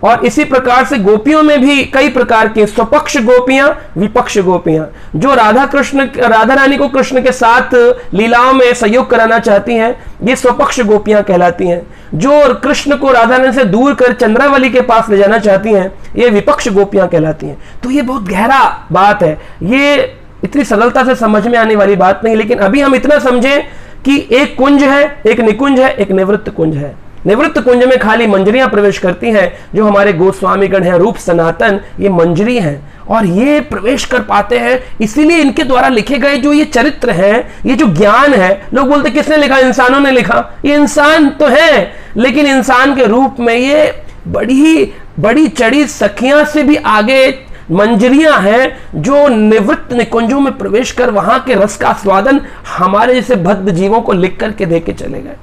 और इसी प्रकार से गोपियों में भी कई प्रकार की स्वपक्ष गोपियां, विपक्ष गोपियां, जो राधा रानी को कृष्ण के साथ लीलाओं में सहयोग कराना चाहती हैं, ये स्वपक्ष गोपियां कहलाती हैं। जो कृष्ण को राधा रानी से दूर कर चंद्रावली के पास ले जाना चाहती हैं, ये विपक्ष गोपियां कहलाती हैं। तो ये बहुत गहरा बात है, ये इतनी सरलता से समझ में आने वाली बात नहीं। लेकिन अभी हम इतना समझें कि एक कुंज है, एक निकुंज है, एक निवृत्त कुंज है। निवृत्त कुंज में खाली मंजरियां प्रवेश करती हैं, जो हमारे गोस्वामीगण हैं, रूप सनातन, ये मंजरी हैं और ये प्रवेश कर पाते हैं। इसीलिए इनके द्वारा लिखे गए जो ये चरित्र हैं, ये जो ज्ञान है, लोग बोलते किसने लिखा? इंसानों ने लिखा। ये इंसान तो है, लेकिन इंसान के रूप में ये बड़ी चढ़ी सखियां से भी आगे मंजरियां हैं, जो निवृत्त निकुंजों में प्रवेश कर वहां के रस का स्वादन हमारे जैसे भक्त जीवों को लिख करके दे के चले गए।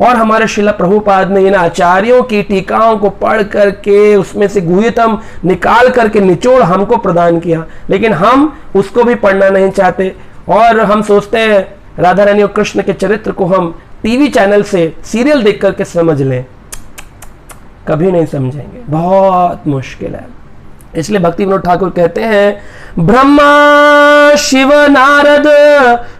और हमारे श्रील प्रभुपाद ने इन आचार्यों की टीकाओं को पढ़ करके उसमें से गुह्यतम निकाल करके निचोड़ हमको प्रदान किया, लेकिन हम उसको भी पढ़ना नहीं चाहते। और हम सोचते हैं राधा रानी और कृष्ण के चरित्र को हम टीवी चैनल से सीरियल देख करके समझ लें, कभी नहीं समझेंगे, बहुत मुश्किल है। इसलिए भक्ति विनोद ठाकुर कहते हैं ब्रह्मा शिव नारद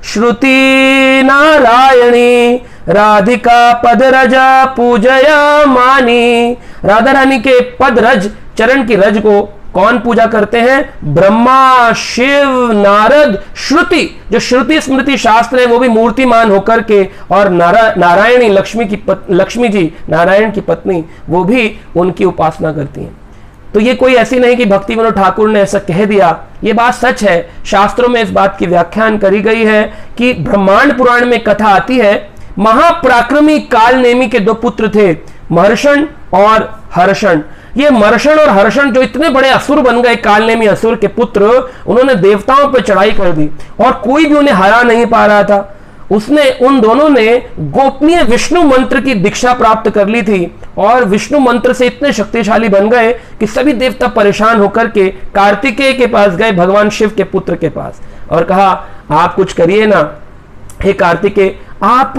श्रुति नारायणी राधिका पदरज पूजया मानी। राधा रानी के पद रज, चरण की रज को कौन पूजा करते हैं? ब्रह्मा, शिव, नारद, श्रुति, जो श्रुति स्मृति शास्त्र है वो भी मूर्तिमान होकर के, और नारायणी लक्ष्मी जी नारायण की पत्नी, वो भी उनकी उपासना करती हैं। तो ये कोई ऐसी नहीं कि भक्ति विनोद ठाकुर ने ऐसा कह दिया, ये बात सच है। शास्त्रों में इस बात की व्याख्यान करी गई है कि ब्रह्मांड पुराण में कथा आती है, महापराक्रमी कालनेमी के दो पुत्र थे, महर्षण और हर्षण। ये मर्षण और हर्षण जो इतने बड़े असुर बन गए, कालनेमी असुर के पुत्र, उन्होंने देवताओं पर चढ़ाई कर दी और कोई भी उन्हें हरा नहीं पा रहा था। उन दोनों ने गोपनीय विष्णु मंत्र की दीक्षा प्राप्त कर ली थी और विष्णु मंत्र से इतने शक्तिशाली बन गए कि सभी देवता परेशान होकर के कार्तिकेय के पास गए, भगवान शिव के पुत्र के पास, और कहा आप कुछ करिए ना, हे कार्तिकेय, आप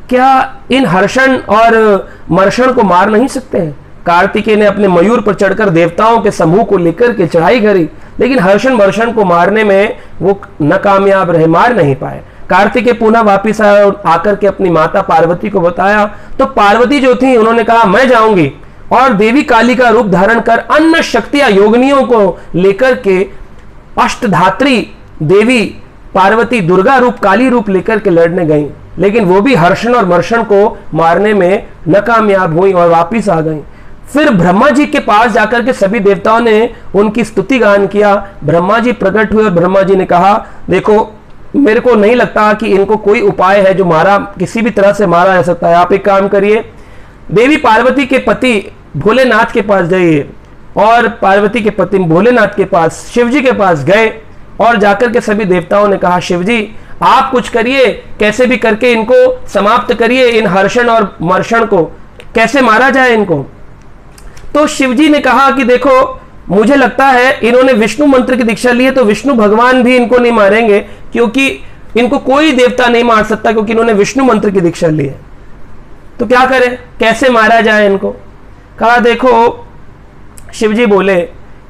क्या इन हर्षण और मर्षण को मार नहीं सकते हैं? कार्तिकेय ने अपने मयूर पर चढ़कर देवताओं के समूह को लेकर के चढ़ाई करी, लेकिन हर्षण मर्षण को मारने में वो न कामयाब रहे, मार नहीं पाए। कार्तिकेय पुनः वापिस आया और आकर के अपनी माता पार्वती को बताया, तो पार्वती जो थी उन्होंने कहा मैं जाऊंगी, और देवी काली का रूप धारण कर अन्य शक्तियां योगिनियों को लेकर के अष्टधात्री देवी पार्वती दुर्गा रूप, काली रूप लेकर के लड़ने गई, लेकिन वो भी हर्षण और मर्षण को मारने में नाकामयाब हुई और वापिस आ गई। फिर ब्रह्मा जी के पास जाकर के सभी देवताओं ने उनकी स्तुति गान किया। ब्रह्मा जी प्रकट हुए और ब्रह्मा जी ने कहा, देखो मेरे को नहीं लगता कि इनको कोई उपाय है जो किसी भी तरह से मारा जा सकता है। आप एक काम करिए, देवी पार्वती के पति भोलेनाथ के पास जाइए, और पार्वती के पति भोलेनाथ के पास, शिवजी के पास गए और जाकर के सभी देवताओं ने कहा, शिवजी आप कुछ करिए, कैसे भी करके इनको समाप्त करिए, इन हर्षण और मर्षण को कैसे मारा जाए इनको। तो शिवजी ने कहा कि देखो मुझे लगता है इन्होंने विष्णु मंत्र की दीक्षा ली है, तो विष्णु भगवान भी इनको नहीं मारेंगे, क्योंकि इनको कोई देवता नहीं मार सकता, क्योंकि इन्होंने विष्णु मंत्र की दीक्षा ली है। तो क्या करें, कैसे मारा जाए इनको? कहा देखो, शिवजी बोले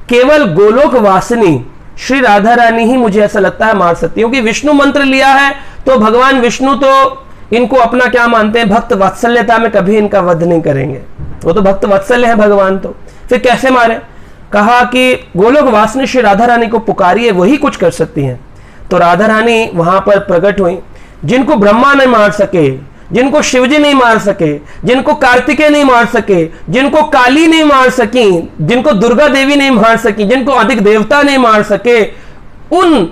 केवल गोलोक वासिनी श्री राधा रानी ही मुझे ऐसा लगता है मार सकती है, क्योंकि विष्णु मंत्र लिया है तो भगवान विष्णु तो इनको अपना क्या मानते हैं, भक्त वात्सल्यता में कभी इनका वध नहीं करेंगे, वो तो भक्त वात्सल्य है भगवान, तो फिर कैसे मारे? कहा कि गोलोक वासिनी श्री राधा रानी को पुकारिए, वही कुछ कर सकती हैं। तो राधा रानी वहां पर प्रकट हुई, जिनको ब्रह्मा नहीं मार सके, जिनको शिवजी नहीं मार सके, जिनको कार्तिकेय नहीं मार सके, जिनको काली नहीं मार सकी, जिनको दुर्गा देवी नहीं मार सकी, जिनको अधिक देवता नहीं मार सके, उन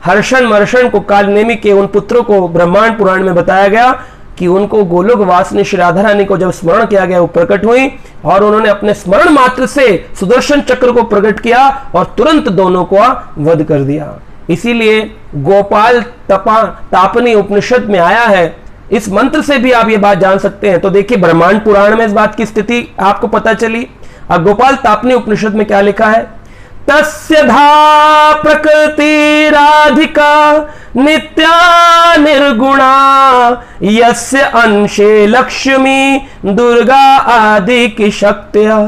हर्षण मर्षण को, कालनेमी के उन पुत्रों को ब्रह्मांड पुराण में बताया गया कि उनको गोलोक वासिनी श्री राधा रानी को जब स्मरण किया गया, वो प्रकट हुई और उन्होंने अपने स्मरण मात्र से सुदर्शन चक्र को प्रकट किया और तुरंत दोनों को वध कर दिया। इसीलिए गोपाल तापनी उपनिषद में आया है, इस मंत्र से भी आप ये बात जान सकते हैं। तो देखिए ब्रह्मांड पुराण में इस बात की स्थिति आपको पता चली। अब गोपाल तापनी उपनिषद में क्या लिखा है? तस्य धा प्रकृति राधिका नित्या निर्गुणा यस्य अंशे लक्ष्मी दुर्गा आदि की शक्तिया।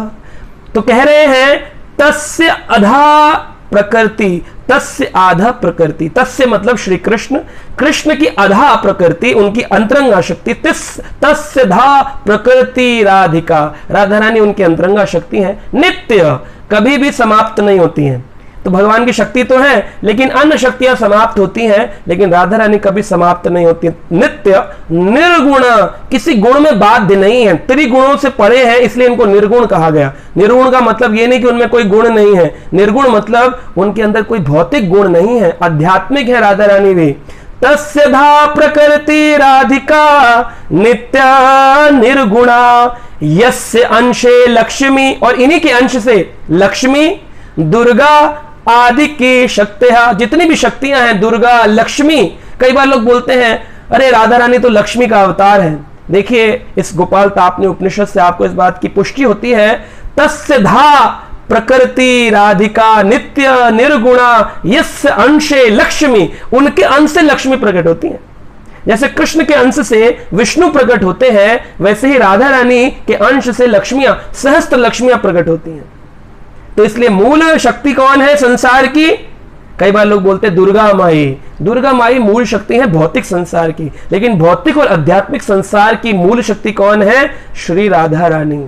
तो कह रहे हैं तस्य अधा प्रकृति, तस्य आधा प्रकृति, तस्य मतलब श्री कृष्ण, कृष्ण की अधा प्रकृति, उनकी अंतरंगा शक्ति, तस्य धा प्रकृति राधिका, राधा रानी उनकी अंतरंगा शक्ति है, नित्य कभी भी समाप्त नहीं होती हैं। तो भगवान की शक्ति तो है, लेकिन अन्य शक्तियां समाप्त होती हैं, लेकिन राधा रानी कभी समाप्त नहीं होती। नित्य निर्गुण, किसी गुण में बाध्य नहीं है, त्रिगुणों से परे है, इसलिए इनको निर्गुण कहा गया। निर्गुण का मतलब ये नहीं कि उनमें कोई गुण नहीं है, निर्गुण मतलब उनके अंदर कोई भौतिक गुण नहीं है, आध्यात्मिक है राधा रानी भी। तस्य धा प्रकृति राधिका नित्य निर्गुणा यस्य अंशे लक्ष्मी, और इन्हीं के अंश से लक्ष्मी दुर्गा आदि की शक्तियां, जितनी भी शक्तियां हैं, दुर्गा लक्ष्मी। कई बार लोग बोलते हैं अरे राधा रानी तो लक्ष्मी का अवतार है। देखिए इस गोपाल तापनी उपनिषद से आपको इस बात की पुष्टि होती है। तस्य धा प्रकृति राधिका नित्य निर्गुणा यस्य अंशे लक्ष्मी, उनके अंश से लक्ष्मी प्रकट होती है। जैसे कृष्ण के अंश से विष्णु प्रकट होते हैं, वैसे ही राधा रानी के अंश से लक्ष्मियां, सहस्त्र लक्ष्मियां प्रकट होती हैं। तो इसलिए मूल शक्ति कौन है संसार की? कई बार लोग बोलते हैं दुर्गा माई। दुर्गा माई मूल शक्ति है भौतिक संसार की, लेकिन भौतिक और आध्यात्मिक संसार की मूल शक्ति कौन है? श्री राधा रानी।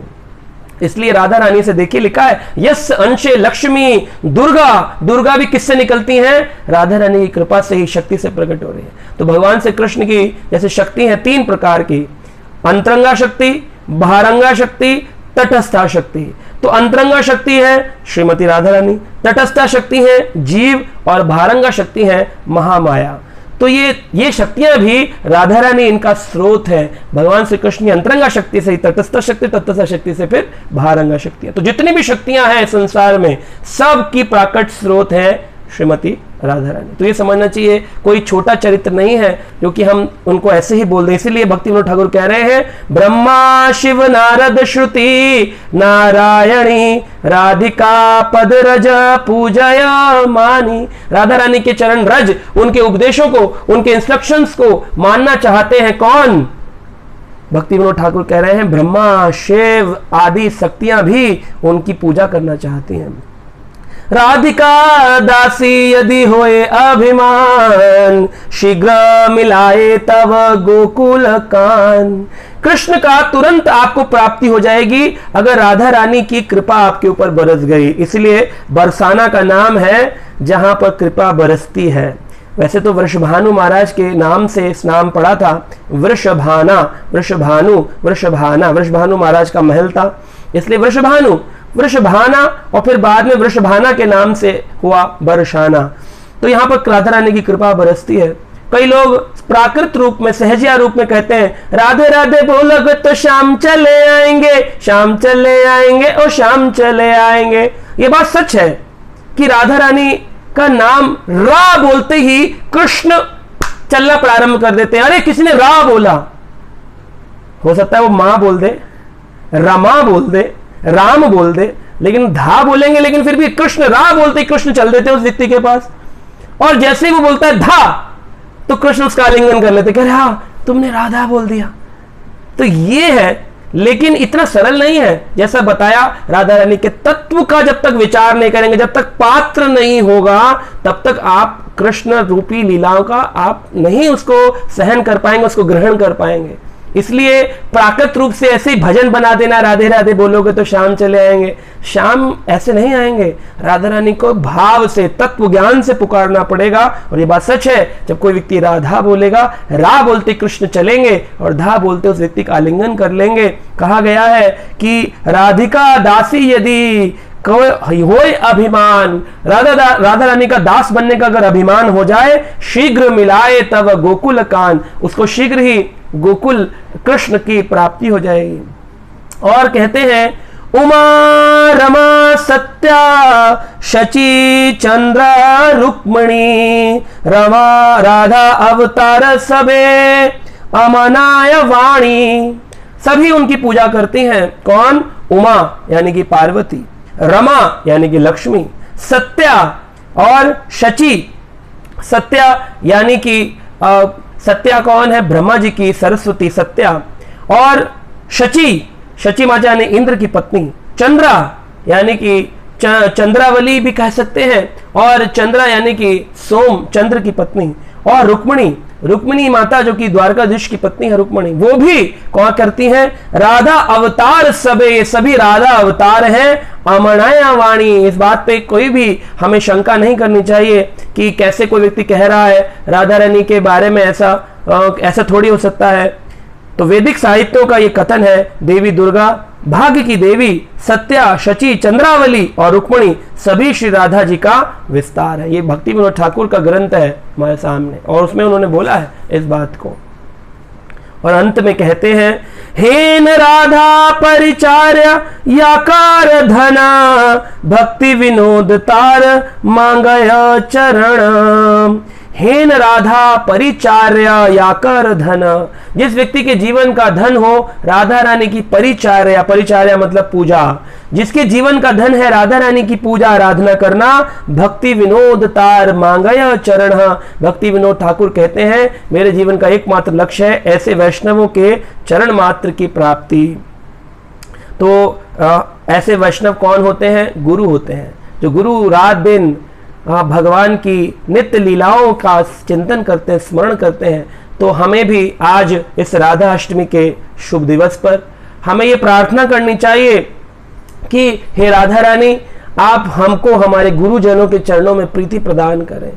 इसलिए राधा रानी से देखिए लिखा है यस अंशे लक्ष्मी दुर्गा, दुर्गा भी किससे निकलती हैं? राधा रानी की कृपा से ही, शक्ति से प्रकट हो रही है। तो भगवान श्री कृष्ण की जैसे शक्ति है 3 प्रकार की, अंतरंगा शक्ति, बहिरंगा शक्ति, तटस्था शक्ति। तो अंतरंगा शक्ति है श्रीमती राधा रानी, तटस्था शक्ति है जीव, और बहिरंगा शक्ति है महामाया। तो ये शक्तियां भी राधा रानी इनका स्रोत है। भगवान श्री कृष्ण की अंतरंगा शक्ति से ही तटस्थ शक्ति, तटस्थ शक्ति से फिर बहिरंगा शक्तियां। तो जितनी भी शक्तियां हैं संसार में, सब की प्राकट स्रोत है श्रीमती राधा रानी। तो ये समझना चाहिए कोई छोटा चरित्र नहीं है क्योंकि हम उनको ऐसे ही बोल दें। इसीलिए भक्ति विनोद ठाकुर कह रहे हैं ब्रह्मा शिव नारद श्रुति नारायणी राधिका पद रज पूजय मानी। राधा रानी के चरण रज, उनके उपदेशों को, उनके इंस्ट्रक्शंस को मानना चाहते हैं कौन? भक्ति विनोद ठाकुर कह रहे हैं ब्रह्मा शिव आदि शक्तियां भी उनकी पूजा करना चाहती हैं। राधिका दासी यदि होए अभिमान, शीघ्र मिलाए तब गोकुल कान। कृष्ण का तुरंत आपको प्राप्ति हो जाएगी अगर राधा रानी की कृपा आपके ऊपर बरस गई। इसलिए बरसाना का नाम है जहां पर कृपा बरसती है। वैसे तो वृषभानु महाराज के नाम से इस नाम पड़ा था वृषभाना, वृषभानु, वृषभाना, वृषभानु महाराज का महल था इसलिए वृषभानु, वृषभाना, और फिर बाद में वृषभाना के नाम से हुआ बरसाना। तो यहां पर राधा रानी की कृपा बरसती है। कई लोग प्राकृत रूप में, सहजिया रूप में कहते हैं राधे राधे बोलोगे तो शाम चले आएंगे, शाम चले आएंगे और शाम चले आएंगे। ये बात सच है कि राधा रानी का नाम रा बोलते ही कृष्ण चलना प्रारंभ कर देते हैं। अरे किसी ने रा बोला, हो सकता है वो मां बोल दे, रमा बोल दे, राम बोल दे, लेकिन धा बोलेंगे, लेकिन फिर भी कृष्ण रा बोलते कृष्ण चल देते उस व्यक्ति के पास। और जैसे ही वो बोलता है धा तो कृष्ण उसका आलिंगन कर लेते, कह रहे हाँ तुमने राधा बोल दिया। तो ये है, लेकिन इतना सरल नहीं है। जैसा बताया राधा रानी के तत्व का जब तक विचार नहीं करेंगे, जब तक पात्र नहीं होगा, तब तक आप कृष्ण रूपी लीलाओं का आप नहीं उसको सहन कर पाएंगे, उसको ग्रहण कर पाएंगे। इसलिए प्राकृत रूप से ऐसे ही भजन बना देना राधे राधे बोलोगे तो शाम चले आएंगे, शाम ऐसे नहीं आएंगे। राधा रानी को भाव से, तत्व ज्ञान से पुकारना पड़ेगा। और ये बात सच है, जब कोई व्यक्ति राधा बोलेगा, रा बोलते कृष्ण चलेंगे और धा बोलते उस व्यक्ति का आलिंगन कर लेंगे। कहा गया है कि राधिका दासी यदि होए अभिमान, राधा रानी का दास बनने का अगर अभिमान हो जाए, शीघ्र मिलाए तब गोकुल कान, उसको शीघ्र ही गोकुल कृष्ण की प्राप्ति हो जाएगी। और कहते हैं उमा रमा सत्या शची चंद्र रुक्मणी रमा राधा अवतार सबे अमनाय वाणी। सभी उनकी पूजा करती हैं। कौन? उमा यानी कि पार्वती, रमा यानी कि लक्ष्मी, सत्या और शची। सत्या यानी कि सत्या कौन है? ब्रह्मा जी की सरस्वती सत्या। और शची, शची माता यानी इंद्र की पत्नी। चंद्रा यानी कि चंद्रावली भी कह सकते हैं, और चंद्रा यानी कि सोम, चंद्र की पत्नी। और रुक्मणी, रुक्मिणी माता जो कि द्वारकाधीश की पत्नी है रुक्मणी, वो भी कौन करती हैं? राधा अवतार सबे, ये सभी राधा अवतार हैं। अमनाया वाणी, इस बात पे कोई भी हमें शंका नहीं करनी चाहिए कि कैसे कोई व्यक्ति कह रहा है राधा रानी के बारे में, ऐसा थोड़ी हो सकता है। तो वैदिक साहित्यों का ये कथन है देवी दुर्गा, भाग्य की देवी, सत्या, शची, चंद्रावली और रुक्मणी सभी श्री राधा जी का विस्तार है। ये भक्ति विनोद ठाकुर का ग्रंथ है हमारे सामने, और उसमें उन्होंने बोला है इस बात को। और अंत में कहते हैं हेन राधा परिचार्य याकार धना भक्ति विनोद तार मांगय चरण। हेन राधा परिचार्य याकर धन, जिस व्यक्ति के जीवन का धन हो राधा रानी की परिचार्य, परिचार्य मतलब पूजा, जिसके जीवन का धन है राधा रानी की पूजा आराधना करना, भक्ति विनोद तार मांगय चरण। भक्ति विनोद ठाकुर कहते हैं मेरे जीवन का एकमात्र लक्ष्य है ऐसे वैष्णवों के चरण मात्र की प्राप्ति। तो ऐसे वैष्णव कौन होते हैं? गुरु होते हैं। जो गुरु रात दिन भगवान की नित्य लीलाओं का चिंतन करते हैं, स्मरण करते हैं। तो हमें भी आज इस राधा अष्टमी के शुभ दिवस पर हमें ये प्रार्थना करनी चाहिए कि हे राधा रानी, आप हमको हमारे गुरुजनों के चरणों में प्रीति प्रदान करें,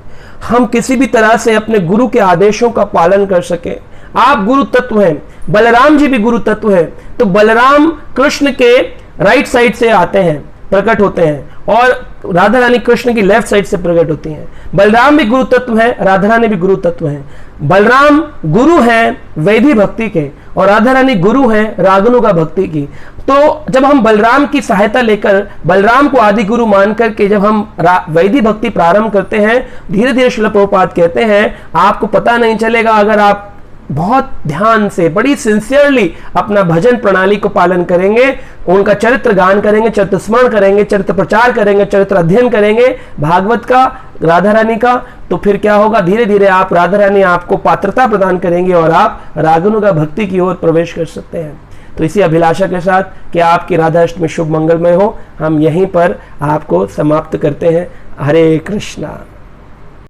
हम किसी भी तरह से अपने गुरु के आदेशों का पालन कर सके। आप गुरु तत्व हैं, बलराम जी भी गुरु तत्व हैं, तो बलराम कृष्ण के राइट साइड से आते हैं, प्रकट होते हैं, और राधा रानी कृष्ण की लेफ्ट साइड से प्रकट होती हैं। बलराम भी गुरु तत्व है, राधा रानी भी गुरु तत्व है। बलराम गुरु हैं वैधि भक्ति के, और राधा रानी गुरु हैं रागनुगा भक्ति की। तो जब हम बलराम की सहायता लेकर, बलराम को आदि गुरु मान करके जब हम वैधि भक्ति प्रारंभ करते हैं, धीरे धीरे श्रील प्रभुपाद कहते हैं आपको पता नहीं चलेगा, अगर आप बहुत ध्यान से, बड़ी सिंसियरली अपना भजन प्रणाली को पालन करेंगे, उनका चरित्र गान करेंगे, चरित्र स्मरण करेंगे, चरित्र प्रचार करेंगे, चरित्र अध्ययन करेंगे भागवत का, राधा रानी का, तो फिर क्या होगा, धीरे धीरे आप, राधा रानी आपको पात्रता प्रदान करेंगे और आप रागनुगा भक्ति की ओर प्रवेश कर सकते हैं। तो इसी अभिलाषा के साथ कि आपकी राधा अष्टमी शुभ मंगलमय हो, हम यहीं पर आपको समाप्त करते हैं। हरे कृष्णा।